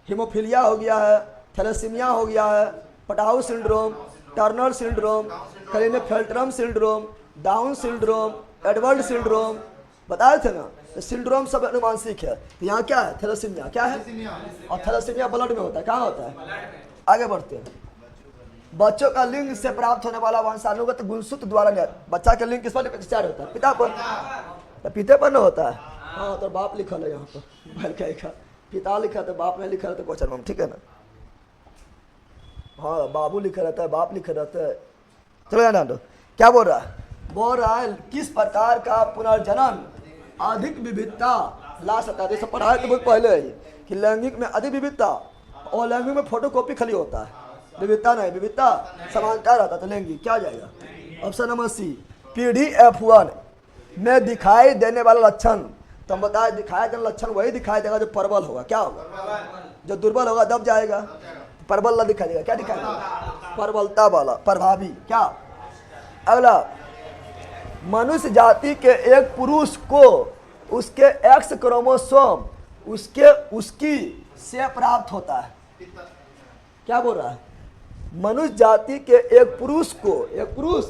हीमोफीलिया हो गया है, थैलेसीमिया हो गया है, Patau syndrome, Turner syndrome, Klinefelter syndrome, Down syndrome, Edward syndrome बताए थे ना। तो सिंड्रोम सब अनुवांशिक है। तो यहाँ क्या है, थैलेसीमिया क्या है, और थैलेसीमिया ब्लड में होता है। कहाँ होता है, आगे बढ़ते हैं। बच्चों का लिंग से प्राप्त होने वाला वंशानुगत गुणसूत्र द्वारा, बच्चा का लिंग किस पर डिस्चार्ज होता है, पिता पर, तो पिता पर न होता है। हाँ तो बाप लिखा है यहाँ पर, भाई क्या लिखा, पिता लिखा तो बाप नहीं लिखा है तो क्वेश्चन में, ठीक है ना। हाँ बाबू लिखा रहता है, बाप लिखा रहता है। चलो यार नाडो क्या बोल रहा है, बोल रहा है किस प्रकार का पुनर्जन्म अधिक विविधता ला सकता है। जैसे पढ़ाया तो बहुत पहले है कि लैंगिक में अधिक विविधता, और लैंगिक में फोटोकॉपी खाली होता है, विविधता नहीं, विविधता समानता रहता। तो लैंगिक क्या जाएगा, ऑप्शन नंबर सी। पीढ़ी F1 में दिखाई देने वाला लक्षण, तो हम बताए दिखाया जाने लक्षण वही दिखाई देगा जो प्रबल होगा। क्या होगा, जो दुर्बल होगा दब जाएगा, प्रबल वाला दिखाई देगा। क्या दिखाई देगा, प्रबलता वाला, प्रभावी। क्या अगला, मनुष्य जाति के एक पुरुष को उसके X क्रोमोसोम उसकी से प्राप्त होता है। क्या बोल रहा है, मनुष्य जाति के एक पुरुष को, एक पुरुष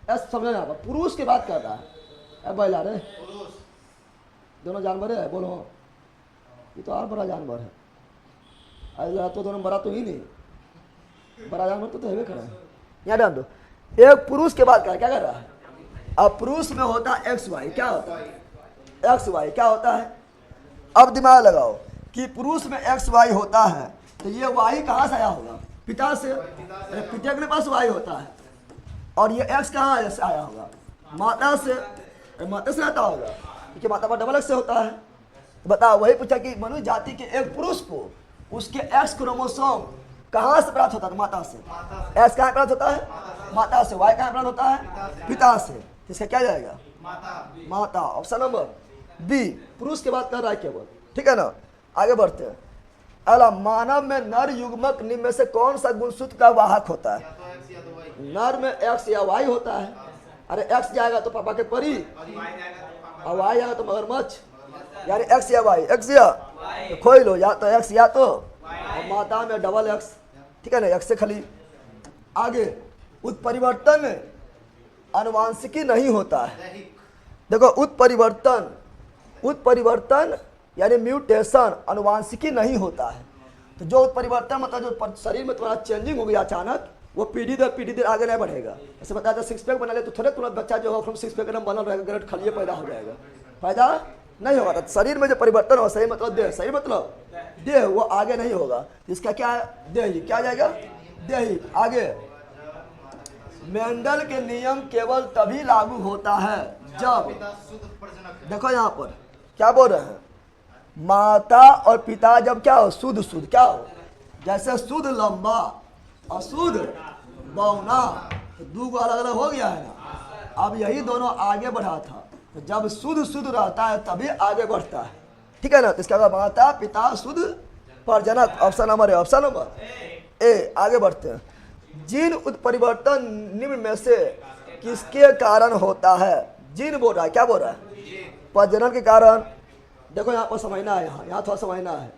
समझ ना, पुरुष की बात कर रहा है। बैला रे, दोनों जानवर है, बोलो ये तो और बड़ा जानवर है। अरे तो दोनों बड़ा तो ही नहीं, बड़ा जानवर तो है कर रहा है। यहाँ डाल दो, एक पुरुष के बात कर, क्या कर रहा है। अब पुरुष में होता है XY, क्या होता है XY, क्या होता है। अब दिमाग लगाओ कि पुरुष में XY होता है, तो ये Y कहाँ से आया होगा, पिता से। पिता के पास Y होता है, और ये X कहाँ से आया होगा, माता से। माता से आता होगा क्योंकि माता पर डबल X से होता है। बताओ, वही पूछा कि मनुष्य जाति के एक पुरुष को उसके X क्रोमोसोम कहाँ से प्राप्त होता है, माता से। X कहाँ प्राप्त होता है, माता से। Y कहाँ प्राप्त होता है, पिता से। इसका क्या जाएगा, माता। ऑप्शन नंबर बी, पुरुष की बात कर रहा है केवल, ठीक है ना। आगे बढ़ते हैं। अगला, मानव में नर युग्मक निम्न में से कौन सा गुणसूत्र का वाहक होता है। नर में X या Y होता है। अरे X जाएगा तो पापा के परी, और Y आएगा तो मगरमच्छ, यानी X या Y, X या तो खोई लो, या तो X या तो, और माता में डबल X, ठीक है ना, X से खाली। आगे, उत्परिवर्तन अनुवांशिकी नहीं होता है। देखो, उत्परिवर्तन यानी म्यूटेशन अनुवांशिकी नहीं होता है। तो जो उत्परिवर्तन मतलब जो शरीर में तुम्हारा चेंजिंग हो गया अचानक, वो पीढ़ी दर आगे नहीं बढ़ेगा। ऐसे बताया था 6 पैक बना ले तो थोड़े तुरंत बच्चा जो है 6 पैक एकदम बनल रहेगा, ग्रेट खलिए पैदा हो जाएगा, पैदा नहीं होगा। तो शरीर में जो परिवर्तन हो, सही मतलब देह, सही मतलब देह, वो आगे नहीं होगा। इसका क्या है? देही। क्या आ जाएगा? देही। आगे, मेंडल के नियम केवल तभी लागू होता है जब, देखो यहाँ पर क्या बोल रहे हैं, माता और पिता जब क्या हो? शुद्ध शुद्ध क्या हो? जैसे शुद्ध लंबा, अशुद्ध बौना, तो दो को अलग अलग हो गया है ना। अब यही दोनों आगे बढ़ा था, तो जब शुद्ध शुद्ध रहता है तभी आगे बढ़ता है, ठीक है ना। तो इसका माता पिता शुद्ध प्रजनक, option number A. Option number A, आगे बढ़ते हैं। जीन उत्परिवर्तन निम्न में से किसके कारण होता है? जीन बोल रहा है, क्या बोल रहा है? प्रजनन के कारण। देखो यहाँ पर समझना है, यहाँ थोड़ा समझना है।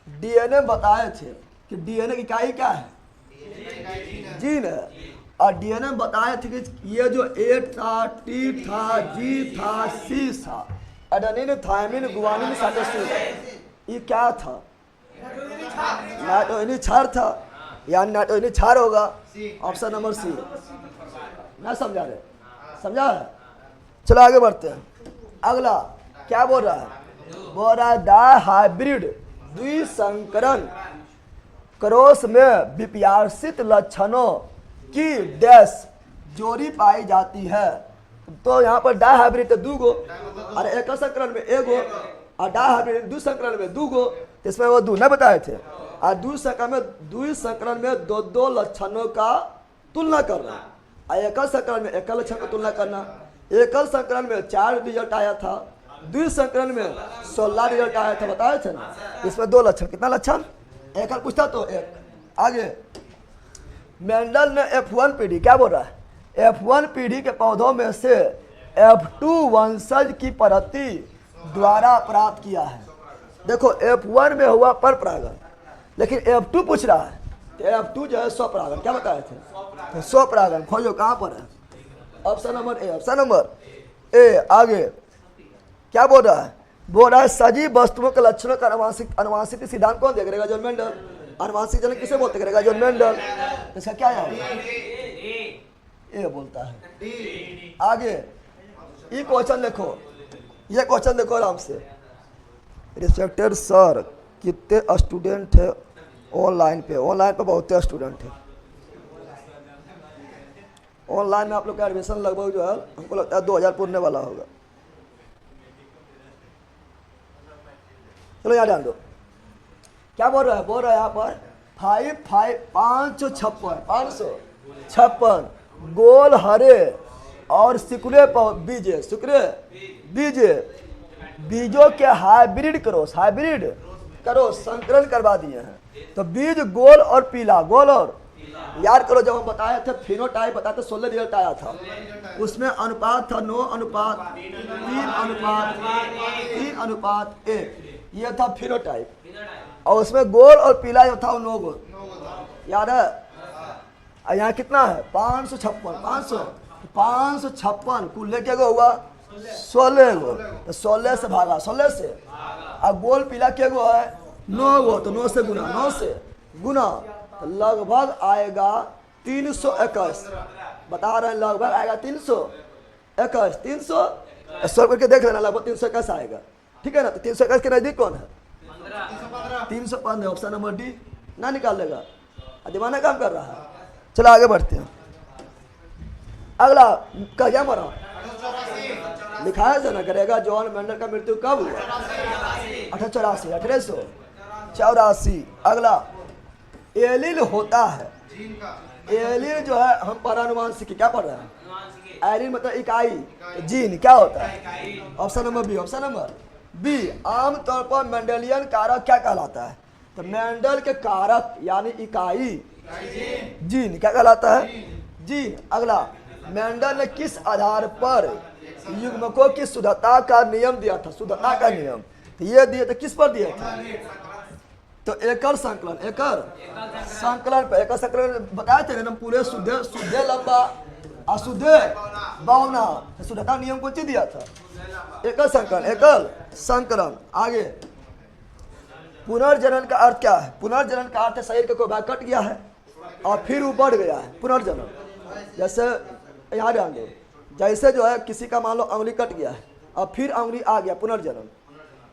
डीएनए बताए थे कि डीएनए की इकाई क्या है? जीन है। और डीएनए बताए थे कि ये जो ए था, टी था, जी था, सी था, एडेनिन, थायमिन, गुआनिन, साइटोसिन, ये क्या था? नाइट्रोजन क्षार था, यानी नाइट्रोजन क्षार होगा। Option number C. ना समझा रहे? समझा है? चलो आगे बढ़ते हैं। अगला क्या बोल रहा है? बोल रहा है डायहाइब्रिड द्विसंकरण क्रॉस में विपयार्सित लक्षणों की डैश जोड़ी पाई जाती है। तो यहाँ पर डायहाइब्रिड तो दो गो, और एक संकरण में एक गो, और डायहाइब्रिड द्विसंकरण में दो गो, इसमें वो दो नहीं बताए थे। और द्विसंकरण में दो दो लक्षणों का तुलना करना, और एकल संकरण में एकल लक्षण का तुलना करना। एकल संकरण में 4 रिजल्ट आया था, द्विसंकरण में 16 रिजल्ट आया था, बताए थे ना। इसमें 2 लक्षण, कितना लक्षण? एकल पूछता तो एक। आगे, मेंडल ने F1 पीढ़ी, क्या बोल रहा है? F1 पीढ़ी के पौधों में से F2 वंशज की पद्धति द्वारा प्राप्त किया है। देखो F1 में हुआ पर परागण, लेकिन F2 पूछ रहा है, तो F2 जो है स्वपरागण। क्या बताए थे? तो स्वपरागण खोजो, कहाँ पर है? Option number A. Option number A. आगे क्या बोल रहा है? बोल रहा है सजीव वस्तुओं के लक्षणों का अनुवांशिक सिद्धांत कौन देख रहेगा? John Mendel. अनुवांशिक जनन किसे बोलते करेगा? John Mendel. इसका क्या है? ए बोलता है। आगे ये क्वेश्चन देखो, ये क्वेश्चन देखो आराम से। रिस्पेक्टेड सर, कितने स्टूडेंट है ऑनलाइन पे? ऑनलाइन पे बहुत स्टूडेंट है। ऑनलाइन में आप लोग का एडमिशन लगभग जो है हमको लगता है 2000 पूरने वाला होगा। चलो यहाँ ध्यान दो, क्या बोल रहा है? बोल रहा है यहाँ पर 556 गोल हरे और सिकुड़े बीजे, सिकुड़े बीजे, बीजों के हाइब्रिड करो संकरण करवा दिए हैं। तो बीज गोल और पीला, गोल और, याद करो जब हम बताए थे फिनोटाइप बताए थे 16 रिजल्ट आया था, उसमें अनुपात था 9 अनुपात 3 अनुपात 1, ये था फिनोटाइप। और उसमें गोल और पीला जो था वो 9 गो, याद है? यहाँ कितना है? 556 कुल लेके गो हुआ 16 गो, तो 16 से भागा, 16 से। अब गोल पीला के गो है 9 गो, तो 9 से गुना तो लगभग आएगा 321। बता रहे हैं लगभग आएगा 321, 300 करके देख लेना, लगभग 321 आएगा, ठीक है ना। तो 321 के नजदीक कौन है? 315। ऑप्शन नंबर डी ना निकाल लेगा, दिमाग काम कर रहा है। चलो आगे बढ़ते हैं। अगला का क्या मरा लिखाया था ना, करेगा जॉन मेंडल का मृत्यु कब हुआ? 1884। अगला एलील होता है, एलील जो है हम परानुवांशिक क्या पढ़ रहे हैं? एलील मतलब इकाई, जीन क्या होता है? Option number B. Option number B. आमतौर पर मेंडेलियन कारक क्या कहलाता है? तो मेंडल के कारक यानी इकाई जीन क्या कहलाता है? जीन। अगला, मेंडल ने किस आधार पर युग्मकों की शुद्धता का नियम दिया था? शुद्धता का नियम तो ये दिए थे, किस पर दिए थे? तो एकल संकलन, पे एकल संकलन बताए थे ना, पूरे शुद्ध लंबा अशुद्ध बौना, शुद्धता नियम को चीज दिया था? एकल संकलन। आगे, पुनर्जनन का अर्थ क्या है? पुनर्जनन का अर्थ है शरीर का कोई भाग कट गया है और फिर वो बढ़ गया है, पुनर्जनन। जैसे यहाँ ध्यान दो, जैसे जो है किसी का मान लो अंगुली कट गया है और फिर अंगुली आ गया, पुनर्जनन।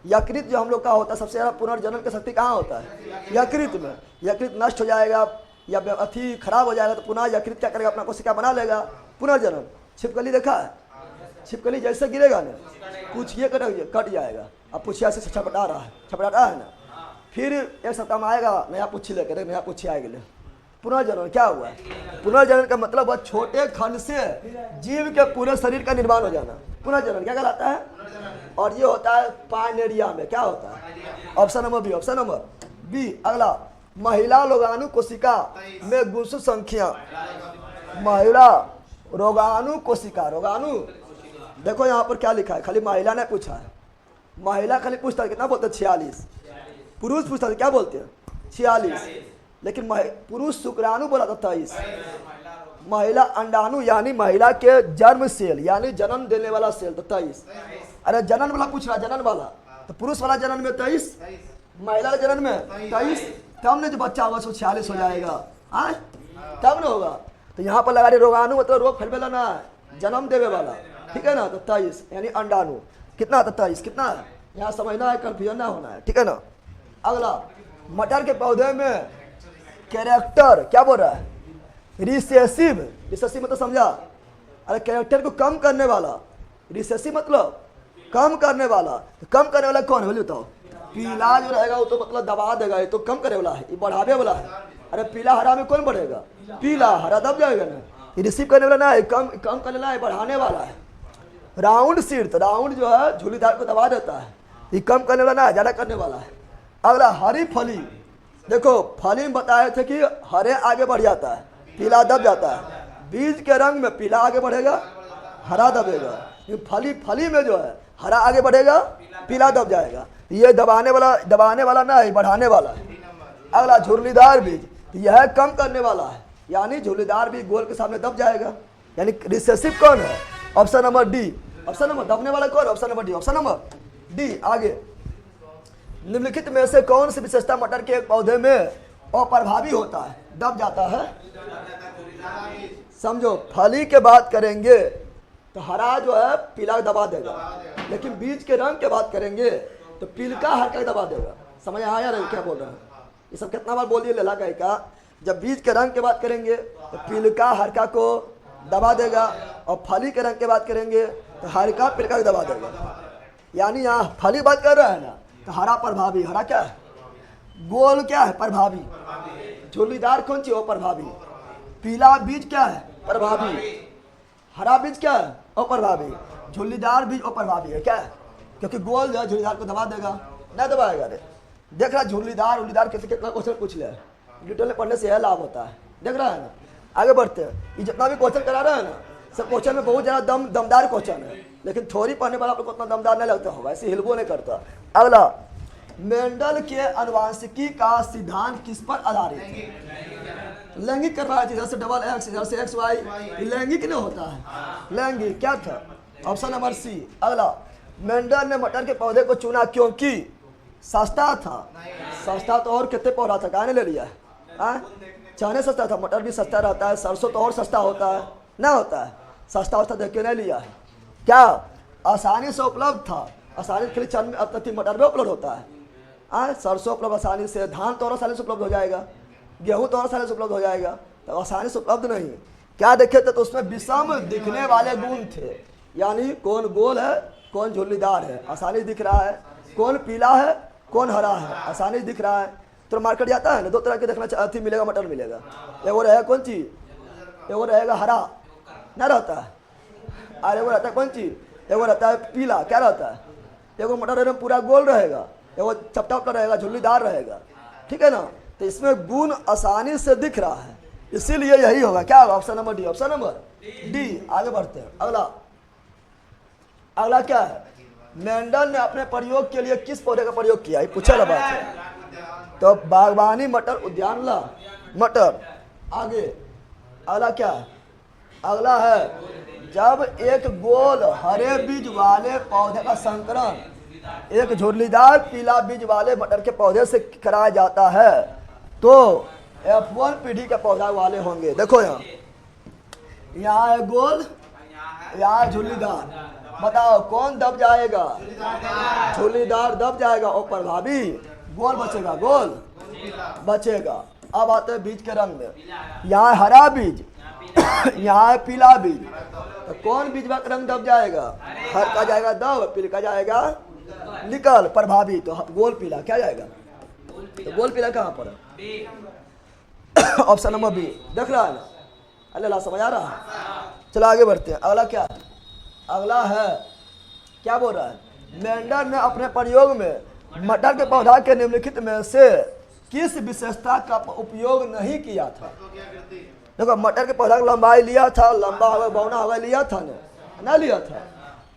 यकृत जो हम लोग का होता है, सबसे ज़्यादा पुनर्जनन की शक्ति कहाँ होता है? यकृत में। यकृत नष्ट हो जाएगा या अति खराब हो जाएगा तो पुनः यकृत क्या करेगा? अपना कोशिका बना लेगा, पुनर्जनन। छिपकली देखा है? छिपकली जैसे गिरेगा ना, पूछिए कट जाएगा। अब पूछिया से छपटा रहा है ना, फिर एक सप्ताह में आएगा नया पूछी लेकर, नया पूछी आएगा। पुनर्जनन क्या हुआ? पुनर्जनन का मतलब वह छोटे खंड से जीव के पूरे शरीर का निर्माण हो जाना, पुनर्जनन क्या कहलाता है? और ये होता है पाइनेरिया में। क्या होता है? Option number B. Option number B. अगला, महिला रोगाणु कोशिका में गुणसूत्र संख्या। महिला रोगाणु कोशिका, रोगाणु देखो यहाँ पर क्या लिखा है, खाली महिला ने पूछा है। महिला खाली पूछता है कितना बोलते हैं? 46। पुरुष पूछता है क्या बोलते हैं? 46। लेकिन पुरुष शुक्राणु बोला था 23। महिला अंडाणु यानी महिला के जन्म सेल यानी जन्म देने वाला सेल तो 23। अरे जनन वाला पूछ रहा, जनन वाला तो पुरुष वाला जनन में 23, महिला जनन में 23, तब न जो बच्चा होगा 46 हो जाएगा, आज तब न होगा। तो यहाँ पर लगा रहे रोगाणु मतलब रोग फैलने वाला ना, जन्म देवे वाला, ठीक है ना? तो 23 यानी अंडाणु कितना? तो 23 कितना है? यहाँ समझना है, कंफ्यूजन ना होना है, ठीक है ना? अगला, मटर के पौधे में कैरेक्टर क्या बोल रहा है? रिसेसिव। रिसेसिव मतलब समझा? अरे कैरेक्टर को कम करने वाला, रिसेसिव मतलब कम करने वाला। तो कम करने वाला कौन है बोलिए बताओ? पीला जो रहेगा वो तो मतलब दबा देगा, ये तो कम करे वाला है, ये बढ़ावे वाला है। अरे पीला हरा में कौन बढ़ेगा? पीला हरा दब जाएगा ना। ये रिसीव करने वाला ना है, कम करने वाला है, बढ़ाने वाला है। राउंड सीड, तो राउंड जो है झूलीदार को दबा देता है, ये कम करने वाला ना है, ज्यादा करने वाला है। अगला, हरी फली। देखो फली में बताए थे कि हरे आगे बढ़ जाता है, पीला दब जाता है। बीज के रंग में पीला आगे बढ़ेगा, हरा दबेगा। फली में जो है हरा आगे बढ़ेगा, पीला दब जाएगा। ये दबाने वाला ना है, बढ़ाने वाला है। अगला, झुर्रीदार बीज, यह कम करने वाला है, यानी झुर्रीदार बीज गोल के सामने दब जाएगा। यानी रिसेसिव कौन है? Option number D. Option number दबने वाला कौन? Option number D. Option number D. आगे, निम्नलिखित में से कौन सी विशेषता मटर के एक पौधे में अप्रभावी होता है, दब जाता है? समझो, फली के बात करेंगे तो हरा जो है पीला दबा देगा, लेकिन बीज के रंग के बात करेंगे तो पीलका हल्का दबा देगा। समझ आया रहे क्या बोल रहे हैं? ये सब कितना बार बोल दिए लेला का। जब बीज के रंग की बात करेंगे तो पीलका हल्का को दबा देगा, और फली के रंग की बात करेंगे तो हल्का पीलका को दबा देगा। यानी यहाँ फली बात कर रहा है ना, तो हरा प्रभावी। हरा क्या है? गोल क्या है? प्रभावी। झुर्रीदार कौन सी? प्रभावी। पीला बीज क्या है? प्रभावी। हरा बीज क्या है? अप्रभावी। झुर्रीदार बीज अप्रभावी है। क्या है? क्योंकि गोल जो है झुर्रीदार को दबा देगा, नहीं दबाएगा। रे देख रहा है झुर्रीदार किसी कितना क्वेश्चन पूछ ले, डिटेल में पढ़ने से यह लाभ होता है। देख रहा है ना? आगे बढ़ते हैं। ये जितना भी क्वेश्चन करा रहा है ना, सब क्वेश्चन में बहुत ज़्यादा दमदार क्वेश्चन है, लेकिन थोड़ी पढ़ने वाला आप लोग को उतना दमदार नहीं लगता होगा, ऐसे हिलबो नहीं करता। अगला, मेंडल के अनुवांशिकी का सिद्धांत किस पर आधारित है? लैंगिक कर रहा है, जैसे डबल एक्स, जैसे एक्स वाई, लैंगिक नहीं होता है। लैंगिक क्या था? Option number C. अगला, मेंडल ने मटर के पौधे को चुना क्योंकि सस्ता था। सस्ता तो और कितने पौधा था, कहने ले लिया है? चने सस्ता था, मटर भी सस्ता रहता है, सरसों तो और सस्ता होता है ना, होता है सस्ता वस्ता देख के नहीं लिया है। क्या? आसानी से उपलब्ध था, आसानी से चन में अब तक मटर में उपलब्ध होता है। सरसों उपलब्ध आसानी से, धान तो और आसानी से उपलब्ध हो जाएगा, गेहूं तो और आसानी से उपलब्ध हो जाएगा, तो आसानी से उपलब्ध नहीं। क्या देखे थे? तो उसमें विषम दिखने वाले गुण थे, यानी कौन गोल है, कौन झुर्रीदार है, आसानी दिख रहा है, कौन पीला है, कौन हरा है, आसानी दिख रहा है। तो मार्केट जाता है ना, दो तरह के देखना चाहती मिलेगा, मटर मिलेगा। एगो रहेगा कौन चीज? एगो रहेगा हरा ना रहता है, और एगो रहता है कौन चीज? एगो रहता है पीला। क्या रहता है? एगो मटर एकदम पूरा गोल रहेगा, एगो चपटा उपटा रहेगा, झुर्रीदार रहेगा, ठीक है ना? तो इसमें गुण आसानी से दिख रहा है, इसीलिए यही होगा। क्या होगा? Option number D. Option number D. आगे बढ़ते हैं। अगला क्या है? मेंडल ने अपने प्रयोग के लिए किस पौधे का प्रयोग किया, ये पूछा ना बात है। तो बागवानी मटर, उद्यान ला मटर। आगे अगला क्या है? अगला है, जब एक गोल हरे बीज वाले पौधे का संकरण एक झुर्रीदार पीला बीज वाले मटर के पौधे से कराया जाता है तो F1 पीढ़ी के पौधा वाले होंगे। देखो यहाँ है गोल, यहाँ झुर्रीदार, बताओ कौन दब जाएगा? झुर्रीदार दब जाएगा और प्रभावी गोल बचेगा, गोल बचेगा। अब आते हैं बीज के रंग में। यहाँ हरा बीज, यहाँ है पीला बीज। तो कौन बीज का रंग दब जाएगा? हर का जाएगा दब, पीला का जाएगा निकल, प्रभावी। तो गोल पीला क्या जाएगा? तो गोल पीला कहाँ पर है? Option number B. देख रहा है ना? अल्लाह समझ आ रहा है? चलो आगे बढ़ते हैं। अगला क्या? अगला है क्या बोल रहा है? मेंडल ने अपने प्रयोग में मटर के पौधा के निम्नलिखित में से किस विशेषता का उपयोग नहीं किया था? देखो मटर के पौधा की लंबाई लिया था, लंबा होगा बौना होगा लिया था ना लिया था।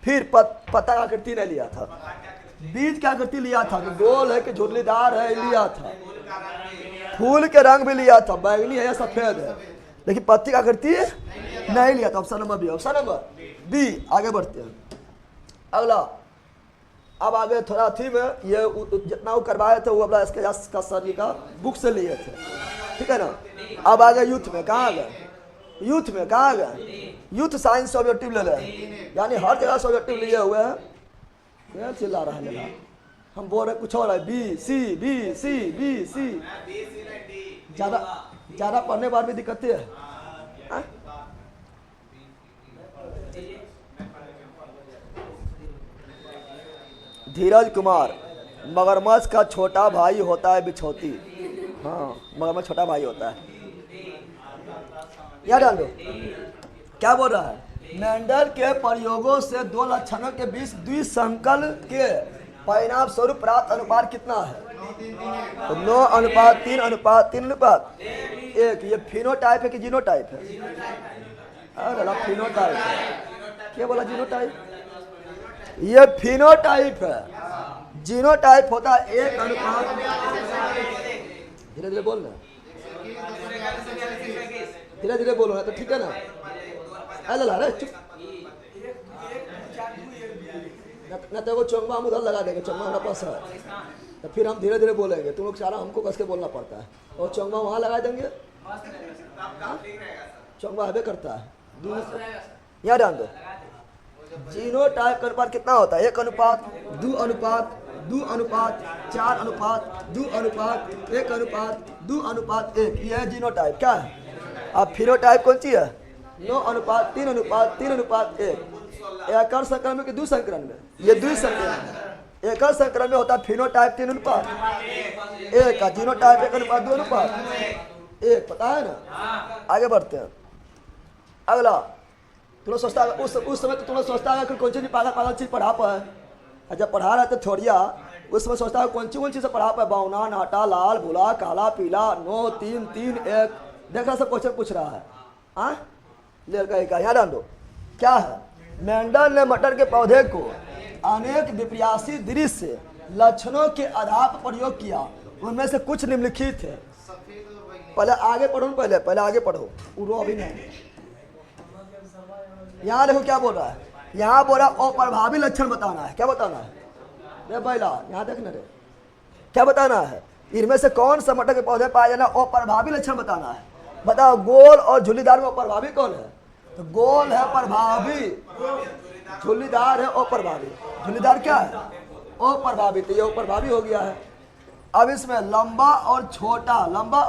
फिर पत्ता का आकृति नहीं लिया था। बीज की आकृति लिया था कि गोल है कि झुर्रीदार है लिया था। फूल के रंग भी लिया था, बैंगनी है या सफेद है, लेकिन पत्ती की आकृति नहीं लिया था। Option number B, option number B. आगे बढ़ते हैं। अगला अब आगे थोड़ा थी में ये जितना वो करवाए थे वो अपना इसके सर का बुक से लिए थे, ठीक है ना? अब आगे यूथ में कहाँ गए? यूथ में कहाँ गए? यूथ साइंस ऑब्जेक्टिव ले रहे, यानी हर जगह से ऑब्जेक्टिव लिए हुए हैं। क्या चिल्ला रहा है लगा? हम बोल रहे कुछ और है। B C B C B C. ज्यादा पढ़ने बाद भी दिक्कत है। धीरज कुमार, मगरमच्छ का छोटा भाई होता है बिछौती। हाँ, मगरमच्छ छोटा भाई होता है। याद डाल दो। क्या बोल रहा है? मेंडल के प्रयोगों से दो लक्षणों के बीच द्विसंकल के परिणाम स्वरूप प्राप्त अनुपात कितना है? तो 9:3:3:1। ये फिनोटाइप है कि जीनोटाइप है? अरे फिनोटाइप है। क्या बोला? जीनोटाइप। ये फिनोटाइप है। जीनोटाइप होता है 1:। धीरे धीरे बोलना, धीरे धीरे बोलो ना तो ठीक है ना? अरे चुप न तो वो चौंगा हम उधर लगा देंगे। चौंगा हमारे पास है तो फिर हम धीरे धीरे बोलेंगे। तुम लोग सारा हमको कस के बोलना पड़ता है। और चौंगा वहाँ लगा देंगे। चौंगा हवे करता है। यहाँ ध्यान दो। जीनोटाइप का अनुपात कितना होता है? 1:2:2:2:2:1:1। यह है जीनोटाइप। क्या है? अब फिनोटाइप कौन सी है? 9:3:3:1। एकल संक्रमण में कि द्विसंकरण में? ये द्विसंकरण में। एकल संक्रमण में होता है फिनोटाइप 3:1 का, जीनोटाइप 1:2:1। पता है ना? आगे बढ़ते हैं। अगला तुम लोग सोचता है उस समय तो तुम लोग सोचता है कि कौन सी पागल चीज पढ़ा पाए। और जब पढ़ा रहे थे छोड़िया उस समय सोचता है कौन सी से पढ़ा पाए। बौना, नाटा, लाल, भूला, काला, पीला, 9:3:3:1। देख रहा सब क्वेश्चन पूछ रहा है। हाँ ले का यहाँ डाल दो। क्या है? मेंडल ने मटर के पौधे को अनेक विपर्यासी दृश्य लक्षणों के आधार पर प्रयोग किया। उनमें से कुछ निम्नलिखित है। पहले आगे पढ़ो, पहले आगे पढ़ो। उड़ो अभी नहीं। यहाँ देखो क्या बोल रहा है। यहाँ बोल रहा अप्रभावी लक्षण बताना है। क्या बताना है? रे बैला यहाँ देखना रे, क्या बताना है? इनमें से कौन सा मटर के पौधे पाए जाना अप्रभावी लक्षण बताना है। बताओ गोल और झुर्रीदार में अप्रभावी कौन है? तो गोल है प्रभावी, झुर्रीदार है अप्रभावी। झुर्रीदार क्या है? अप्रभावी। तो ये अप्रभावी हो गया है। अब इसमें लंबा और छोटा, लंबा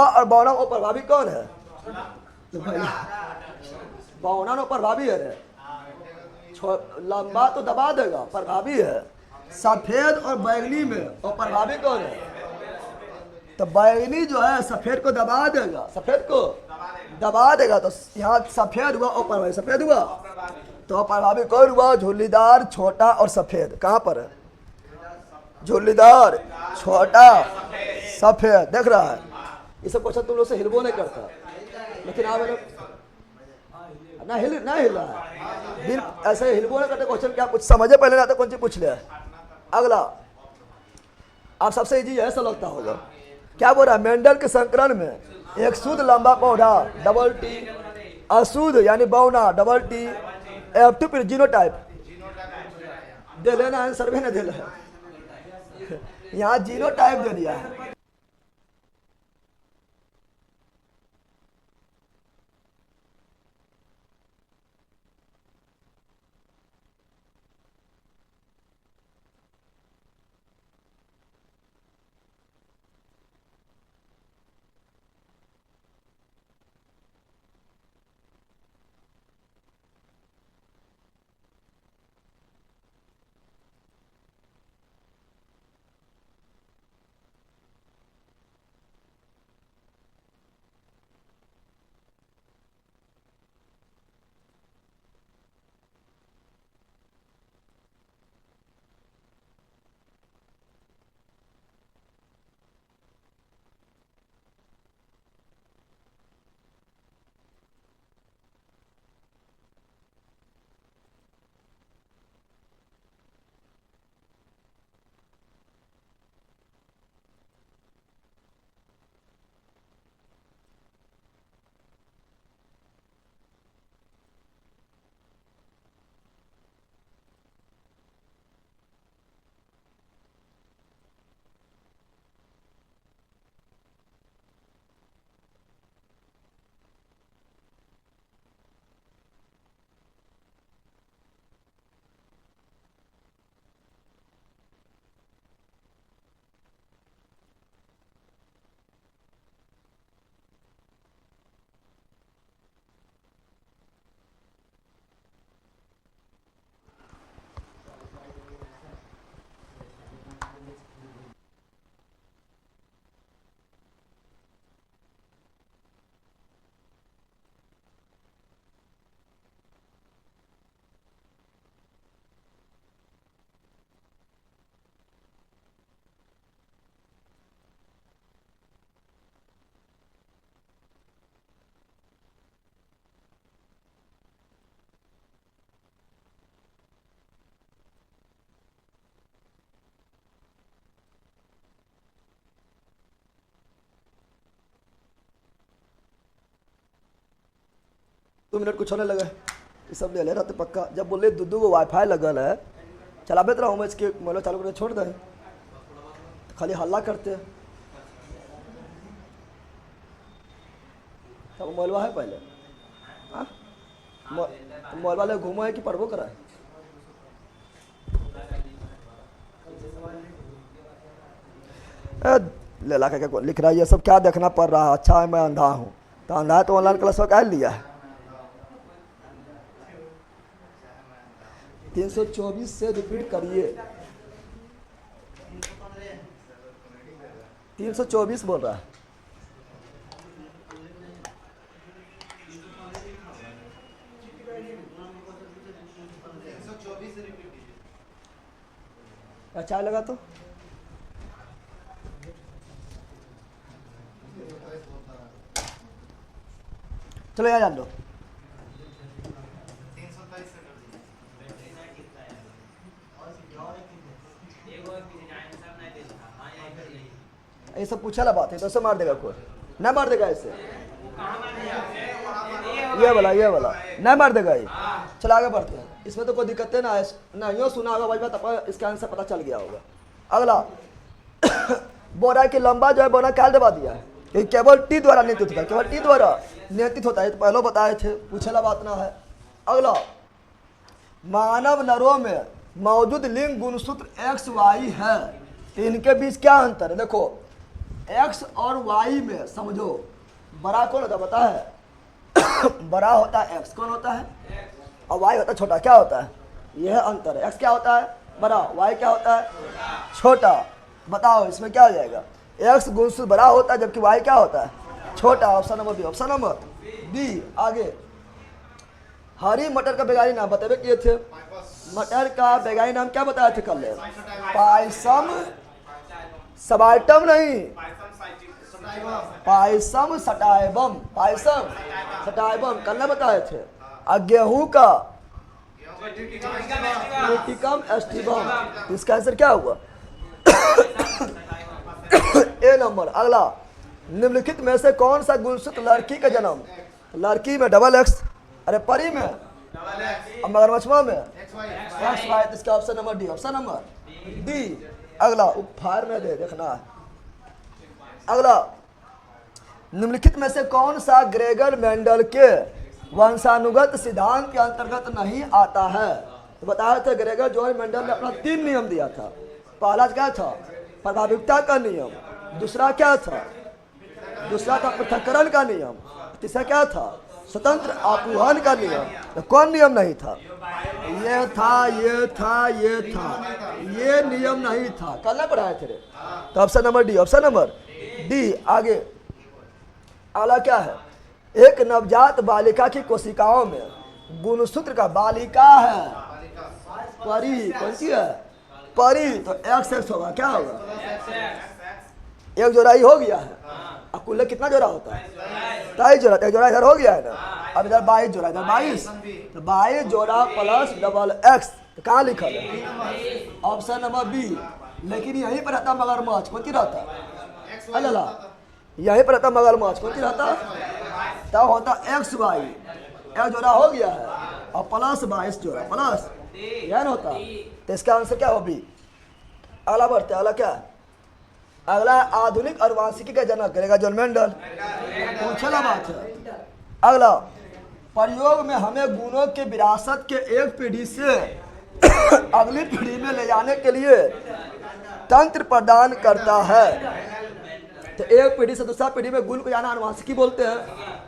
और बौना अप्रभावी कौन है? तो बौना तो प्रभावी है रे। लंबा तो दबा देगा, प्रभावी है। सफेद और बैगनी में और प्रभावी कौन है? तो बैगनी जो है सफेद को दबा देगा, सफेद को दबा देगा। तो यहाँ सफेद हुआ और प्रभावी। सफेद हुआ तो प्रभावी कौन हुआ? झुर्रीदार, छोटा और सफेद। कहाँ पर है? झुर्रीदार, छोटा, सफेद। देख रहा है? ये सब क्वेश्चन तुम लोग से हिलबो नहीं करता, लेकिन आप ना हिल रहा है। दिल ऐसे हिलबो नहीं करते क्वेश्चन। क्या कुछ समझे पहले ना तो कौन सी पूछ ले। अगला आप सबसे इजी ऐसा लगता होगा। क्या बोल रहा है? मेंडल के संकरण में एक शुद्ध लंबा पौधा डबल टी, अशुद्ध यानी बौना डबल टी, F2 फिर जीनोटाइप दे लेना आंसर भी नहीं दे रहा है। यहाँ जीनोटाइप दे दिया है। 2 मिनट कुछ होने लगा ये सब ले ले रहा पक्का। जब बोले दुद्दू को वाईफाई लगल है चलाबे रहा हूँ इसके मोबाइल चालू करके छोड़ दें तो खाली हल्ला करते हैं। तब मोबाइल है पहले हाँ मोबाइल वाले घूमो है कि पढ़बो करा है। ले ला के लिख रहा है ये सब क्या देखना पड़ रहा है। अच्छा है मैं अंधा हूँ तो अंधा है तो ऑनलाइन क्लास का लिया है। 324 से रिपीट करिए। 324 बोल रहा है। चाय लगा तो चलो यहाँ जान लो। ये सब पूछा ला बात है तो ऐसे मार देगा कोई ना मार देगा ऐसे ये वाला नहीं मार देगा ये। चलो आगे बढ़ते हैं इसमें तो कोई दिक्कत ना है ना यूँ सुना होगा भाई बात इसका आंसर पता चल गया होगा। अगला बोरा की लंबा जो है बोरा क्या दबा दिया है कि केवल टी द्वारा नियंत्रित होता है केवल टी द्वारा नियंत्रित होता है तो पहले बताए थे पूछेला बात ना है। अगला मानव नरों में मौजूद लिंग गुणसूत्र एक्स वाई है इनके बीच क्या अंतर है। देखो एक्स और वाई में समझो बड़ा कौन होता है पता है बड़ा होता है एक्स कौन होता है और वाई होता है छोटा। क्या होता है यह अंतर है। एक्स क्या होता है बड़ा वाई क्या होता है छोटा। बताओ इसमें क्या हो जाएगा एक्स गुणसूत्र बड़ा होता है जबकि वाई क्या होता है छोटा। Option number B. Option number B. आगे हरी मटर का वैज्ञानिक नाम बतेबे किए थे। मटर का वैज्ञानिक नाम क्या बताए थे कल पायसम सबाल्टम नहीं पायसम सटाइबम कल ना बताए थे। और गेहूं का ट्यूटिकम एस्टिवम इसका आंसर क्या हुआ ए नंबर। अगला निम्नलिखित में से कौन सा गुणसूत्र लड़की का जन्म लड़की में डबल एक्स अरे परी में और मगरमच्छवा में एक्स वाई इसका option number D. Option number D. अगला उपहार में दे देखना है। अगला निम्नलिखित में से कौन सा ग्रेगर मेंडल के वंशानुगत सिद्धांत के अंतर्गत नहीं आता है। तो बताया था ग्रेगर जॉर्ज मेंडल ने अपना 3 नियम दिया था। पहला क्या था प्रभाविकता का नियम। दूसरा क्या था पृथक्करण का नियम। तीसरा क्या था स्वतंत्र आपूहन का नियम। तो कौन नियम नहीं था ये नियम नहीं था कल ना पढ़ाए थे। तो option number D. Option number D. आगे अगला क्या है एक नवजात बालिका की कोशिकाओं में गुणसूत्र का बालिका है परी कौन सी है परी तो एक्स होगा। क्या होगा एक जोड़ा ही हो गया है। अब कुल कितना जोड़ा होता है 23 जोड़ा। एक जोड़ा इधर हो गया है ना। अब इधर 22 जोड़ा इधर 22 तो 22 जोड़ा प्लस डबल एक्स तो कहाँ लिखा है ऑप्शन नंबर बी। लेकिन यहीं पर रहता मगरमच्छ कौन सी रहता अल्लाह यहीं पर रहता मगरमच्छ कौन सी रहता तब होता एक्स वाई एक जोड़ा हो गया है और प्लस 22 जोड़ा प्लस यह होता तो इसका आंसर क्या हो बी। अगला बढ़ते अगला क्या अगला आधुनिक अनुवांशिकी का जनक करेगा जॉन मेंडल पूछला बात है। अगला प्रयोग में हमें गुणों के विरासत के एक पीढ़ी से अगली पीढ़ी में ले जाने के लिए तंत्र प्रदान करता है। तो एक पीढ़ी से दूसरा पीढ़ी में गुण को जाना अनुवांशिकी बोलते हैं।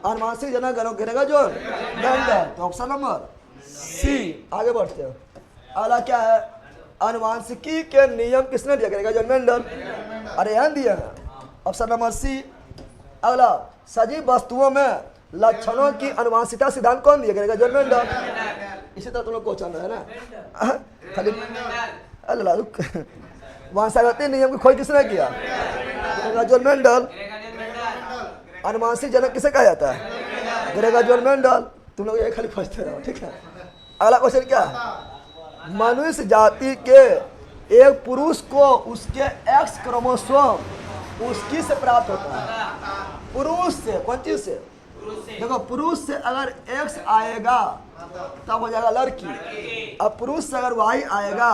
अनुवांशिक जनक करेगा जो मेंडल। तो ऑप्शन नंबर सी। आगे बढ़ते हैं अगला क्या है अनुवांशिकी के नियम किसने दिया करेगा जॉन मेंडल। अरे यहाँ दिया है ऑप्शन नंबर सी। अगला सजीव वस्तुओं में लक्षणों की अनुवांशिकता सिद्धांत कौन दिया करेगा जॉन मेंडल। इसी तरह तुम लोग क्वेश्चन है ना खाली अल्लाह वंशागति नियम की खोज किसने किया जॉन मेंडल। अनुवांशिक जनक किसे कहा जाता है करेगा जॉन मेंडल। तुम लोग ये खाली पूछते रहो ठीक है। अगला क्वेश्चन क्या है मनुष्य जाति के एक पुरुष को उसके एक्स क्रोमोसोम उसकी से प्राप्त होता है पुरुष से कौन चीज से देखो पुरुष से अगर एक्स आएगा तब हो जाएगा लड़की, अब पुरुष से अगर वाई आएगा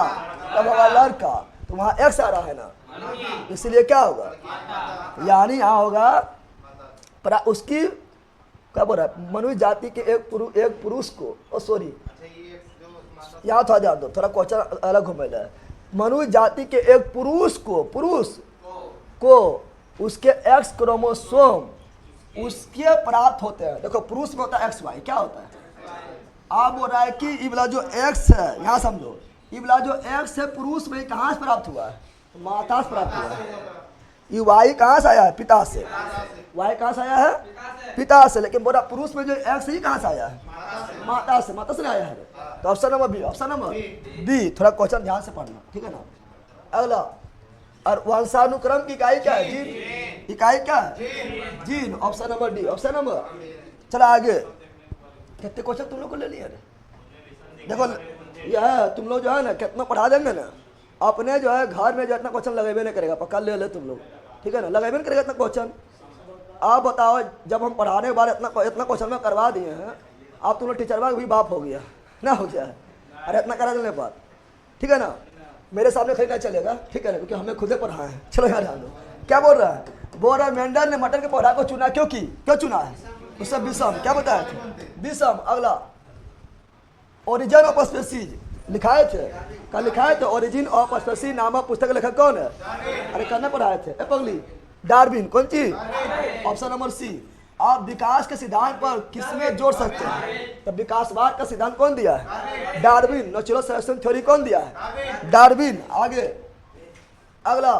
तब होगा लड़का, तो वहाँ एक्स आ रहा है ना, इसलिए क्या होगा, यानी यहाँ होगा उसकी क्या बोल रहा है, मनुष्य जाति के एक पुरुष को, ओ सॉरी यहाँ थोड़ा ध्यान दो, थोड़ा क्वेश्चन अलग घूमेला है। मनुष्य जाति के एक पुरुष को उसके एक्स क्रोमोसोम उसके प्राप्त होते हैं। देखो पुरुष में होता है एक्स वाई, क्या होता है, आप बोल रहा है कि ये वाला जो एक्स है, यहाँ समझो, ये वाला जो एक्स है पुरुष में कहाँ से प्राप्त हुआ है, माता से प्राप्त हुआ है। ये वाई कहाँ से आया है, पिता से, वाई कहाँ से आया है, पिता से, लेकिन बोला पुरुष में जो एक्स है कहाँ से आया है, माता से, माता से आया है। तो option number B, option number B, थोड़ा क्वेश्चन ध्यान से पढ़ना, ठीक है ना। अगला, और वंशानुक्रम की इकाई क्या है, जीन, इकाई क्या है, gene, option number D, option number. चला आगे, कितने क्वेश्चन तुम लोग को ले लिया ना, देखो यह तुम लोग जो है ना कितना पढ़ा देंगे ना, अपने जो है घर में जो इतना क्वेश्चन लगेबे नहीं करेगा, पक्का ले तुम लोग, ठीक है ना, लगेबे नहीं करेगा इतना क्वेश्चन। आप बताओ, जब हम पढ़ाने के बाद इतना क्वेश्चन में करवा दिए हैं, आप तुम लोग टीचरवा भी बाप हो गया ना, हो गया है, अरे इतना करा देने के बाद, ठीक है ना, मेरे सामने कहीं नहीं चलेगा, ठीक है ना, क्योंकि हमें खुद पढ़ा है। चलो यार ध्यान दो, क्या बोल रहा है, बोल रहा है मेंडल ने मटर के पौधा को चुना, क्यों चुना है, उससे विषम, क्या बताया था, विषम। अगला, ओरिजिन ऑफ स्पीसीज लिखाए थे, क्या लिखाए थे, ओरिजिन ऑफ स्पीसीज नामक पुस्तक लेखक कौन है, अरे करने पढ़ाए थे, पगली, डार्विन, कौन चीज, ऑप्शन नंबर सी। आप विकास के सिद्धांत पर किसमें जोड़ सकते हैं, तो विकासवाद का सिद्धांत कौन दिया है, डार्विन। नेचुरल सिलेक्शन थ्योरी कौन दिया है, डार्विन। आगे, अगला,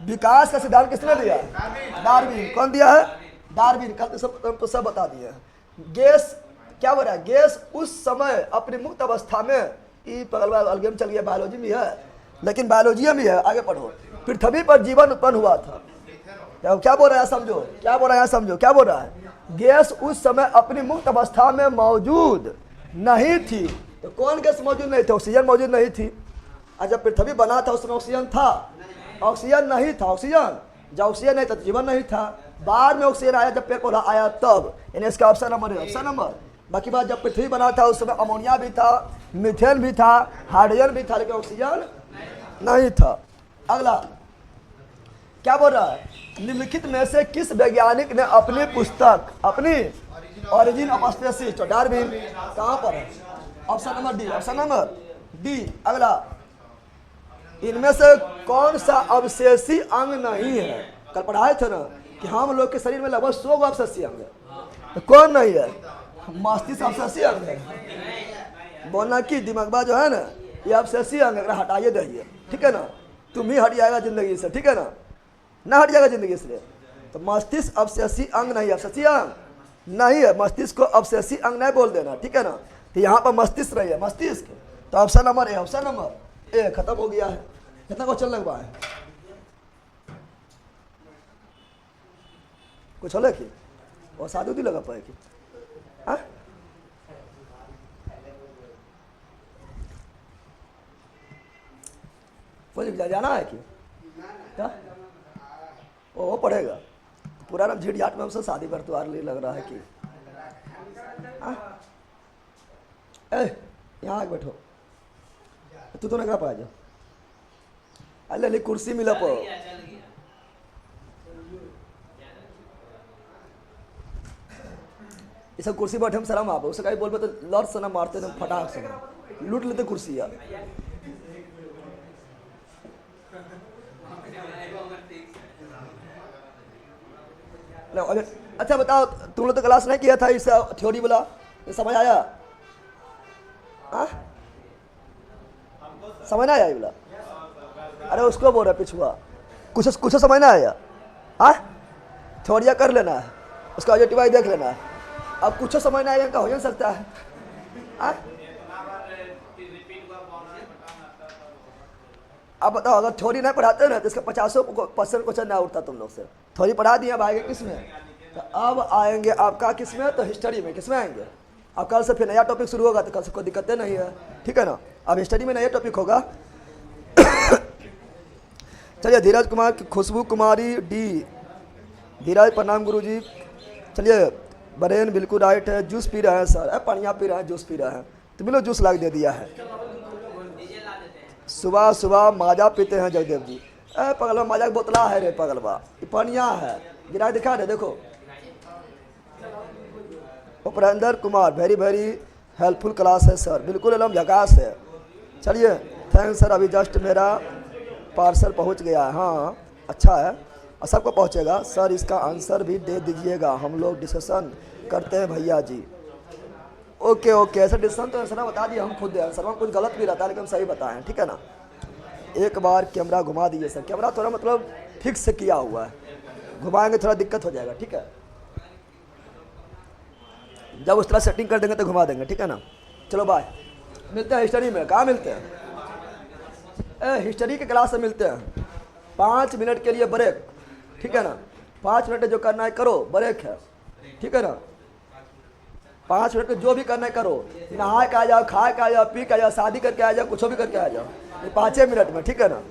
विकास का सिद्धांत किसने दिया है, डार्विन। कौन दिया है, डार्विन। कल तो सब बता दिया। गैस क्या बोल रहा है, गैस उस समय अपनी मुक्त अवस्था में, ये अलगेम चल गया, बायोलॉजी में है, लेकिन बायोलॉजी में है, आगे पढ़ो, पृथ्वी पर जीवन उत्पन्न हुआ था। क्या बोल रहा है समझो, क्या बोल रहा है समझो, क्या बोल रहा है, गैस उस समय अपनी मुक्त अवस्था में मौजूद नहीं थी। तो कौन गैस मौजूद नहीं थी, ऑक्सीजन मौजूद नहीं थी। और जब पृथ्वी बना था उसमें ऑक्सीजन था, ऑक्सीजन नहीं था, ऑक्सीजन जब ऑक्सीजन नहीं था तो जीवन नहीं था। बाद में ऑक्सीजन आया जब पेड़ पौधा आया तब, यानी इसका ऑप्शन नंबर है, ऑप्शन नंबर। बाकी बात, जब पृथ्वी बना था उस समय अमोनिया भी था, मीथेन भी था, हाइड्रोजन भी था, लेकिन ऑक्सीजन नहीं था। अगला क्या बोल रहा है, निम्नलिखित में से किस वैज्ञानिक ने अपनी पुस्तक, अपनी ओरिजिन ऑफ स्पीसीज, तो डार्विन कहाँ पर है, option number D, option number D. अगला, इनमें से कौन सा अवशेषी अंग नहीं है, कल पढ़ाए थे ना कि हम लोग के शरीर में लगभग 100 अवशेषी अंग है, तो कौन नहीं है, मस्तिष्क अवशेषी अंग है। बोलना कि दिमागबा जो है ना ये अवशेषी अंग है, हटाइए दीजिए, ठीक है ना, तुम ही हट जाएगा जिंदगी से, ठीक है ना हट जाएगा जिंदगी से। तो मस्तिष्क अवशेषी अंग नहीं, अवशेषी अंग नहीं है, मस्तिष्क को अवशेषी अंग नहीं बोल देना, ठीक है ना। तो यहाँ पर मस्तिष्क रही है, मस्तिष्क, तो option number A, option number A. खत्म हो गया है, कितना क्वेश्चन लगवा है, कुछ हो कि और शादी उदी लगा पाए कि जाना है कि क्या वो पढ़ेगा पूरा नाम झीट झाट में हमसे शादी पर तुम्हारे लिए लग रहा है कि यहाँ आके बैठो, तू तो नहीं पा जा, अल्ले कुर्सी मिला पो, ये सब कुर्सी बैठे हम शर्म आप उससे कहीं बोलते तो लड़ से ना मारते तो फटाक से लूट लेते कुर्सी यार। अच्छा बताओ, तुम लोग तो क्लास नहीं किया था इस थ्योरी वाला, समझ आया, समझ ना आया बोला, अरे उसको बोल रहा पिछुआ, कुछ समझ ना आया, थ्योरिया कर लेना है, उसका ऑब्जेक्टिव देख लेना है। अब कुछ समझ ना आएगा, हो जा सकता है, अब बताओ, अगर थ्योरी नहीं पढ़ाते ना तो इसका 50% क्वेश्चन नहीं उठता तुम लोग से। थ्योरी पढ़ा दिया, अब आएंगे किस में, तो अब आएंगे आपका किस में, तो हिस्ट्री में। किस में आएंगे, अब कल से फिर नया टॉपिक शुरू होगा, तो कल से कोई दिक्कतें नहीं है, ठीक है ना। अब हिस्ट्री में नया टॉपिक होगा। चलिए, धीरज कुमार, खुशबू कुमारी डी, धीरज प्रणाम गुरुजी। चलिए ब्रेन बिल्कुल राइट है। जूस पी रहे हैं सर, पानिया पी रहे हैं, जूस पी रहे हैं, तो मिलो जूस ला के दे दिया है। सुबह सुबह माजा पीते हैं जगदेव जी। पगलवा माजा की बोतला है रे पगलवा, ये पानिया है, गिरा दिखा दे देखो। Uprendra Kumar very very helpful class है सर, बिल्कुल एकदम झकास है। चलिए थैंक्स सर, अभी जस्ट मेरा पार्सल पहुंच गया है। हाँ अच्छा है, और सबको पहुंचेगा सर। इसका आंसर भी दे दीजिएगा, हम लोग डिस्कशन करते हैं भैया जी। ओके ओके, ऐसा डिस्कशन तो सर बता दिए हम खुद सर, हम कुछ गलत भी रहता है लेकिन हम सही बताएं, ठीक है ना। एक बार कैमरा घुमा दीजिए सर, कैमरा थोड़ा मतलब फिक्स से किया हुआ है, घुमाएंगे थोड़ा दिक्कत हो जाएगा, ठीक है। जब उस तरह सेटिंग कर देंगे तो घुमा देंगे, ठीक है ना। चलो बाय, मिलते हैं हिस्ट्री में। कहाँ मिलते हैं? हिस्ट्री के क्लास से मिलते हैं। 5 मिनट के लिए ब्रेक, ठीक है ना। 5 मिनट जो करना है करो, ब्रेक है, ठीक है ना। 5 मिनट में जो भी करना है करो, नहा के आ जाओ, खा के आ जाओ, पी के आ जाओ, शादी करके आ जाओ, कुछ भी करके आ जाओ, ये 5 मिनट में, ठीक है ना।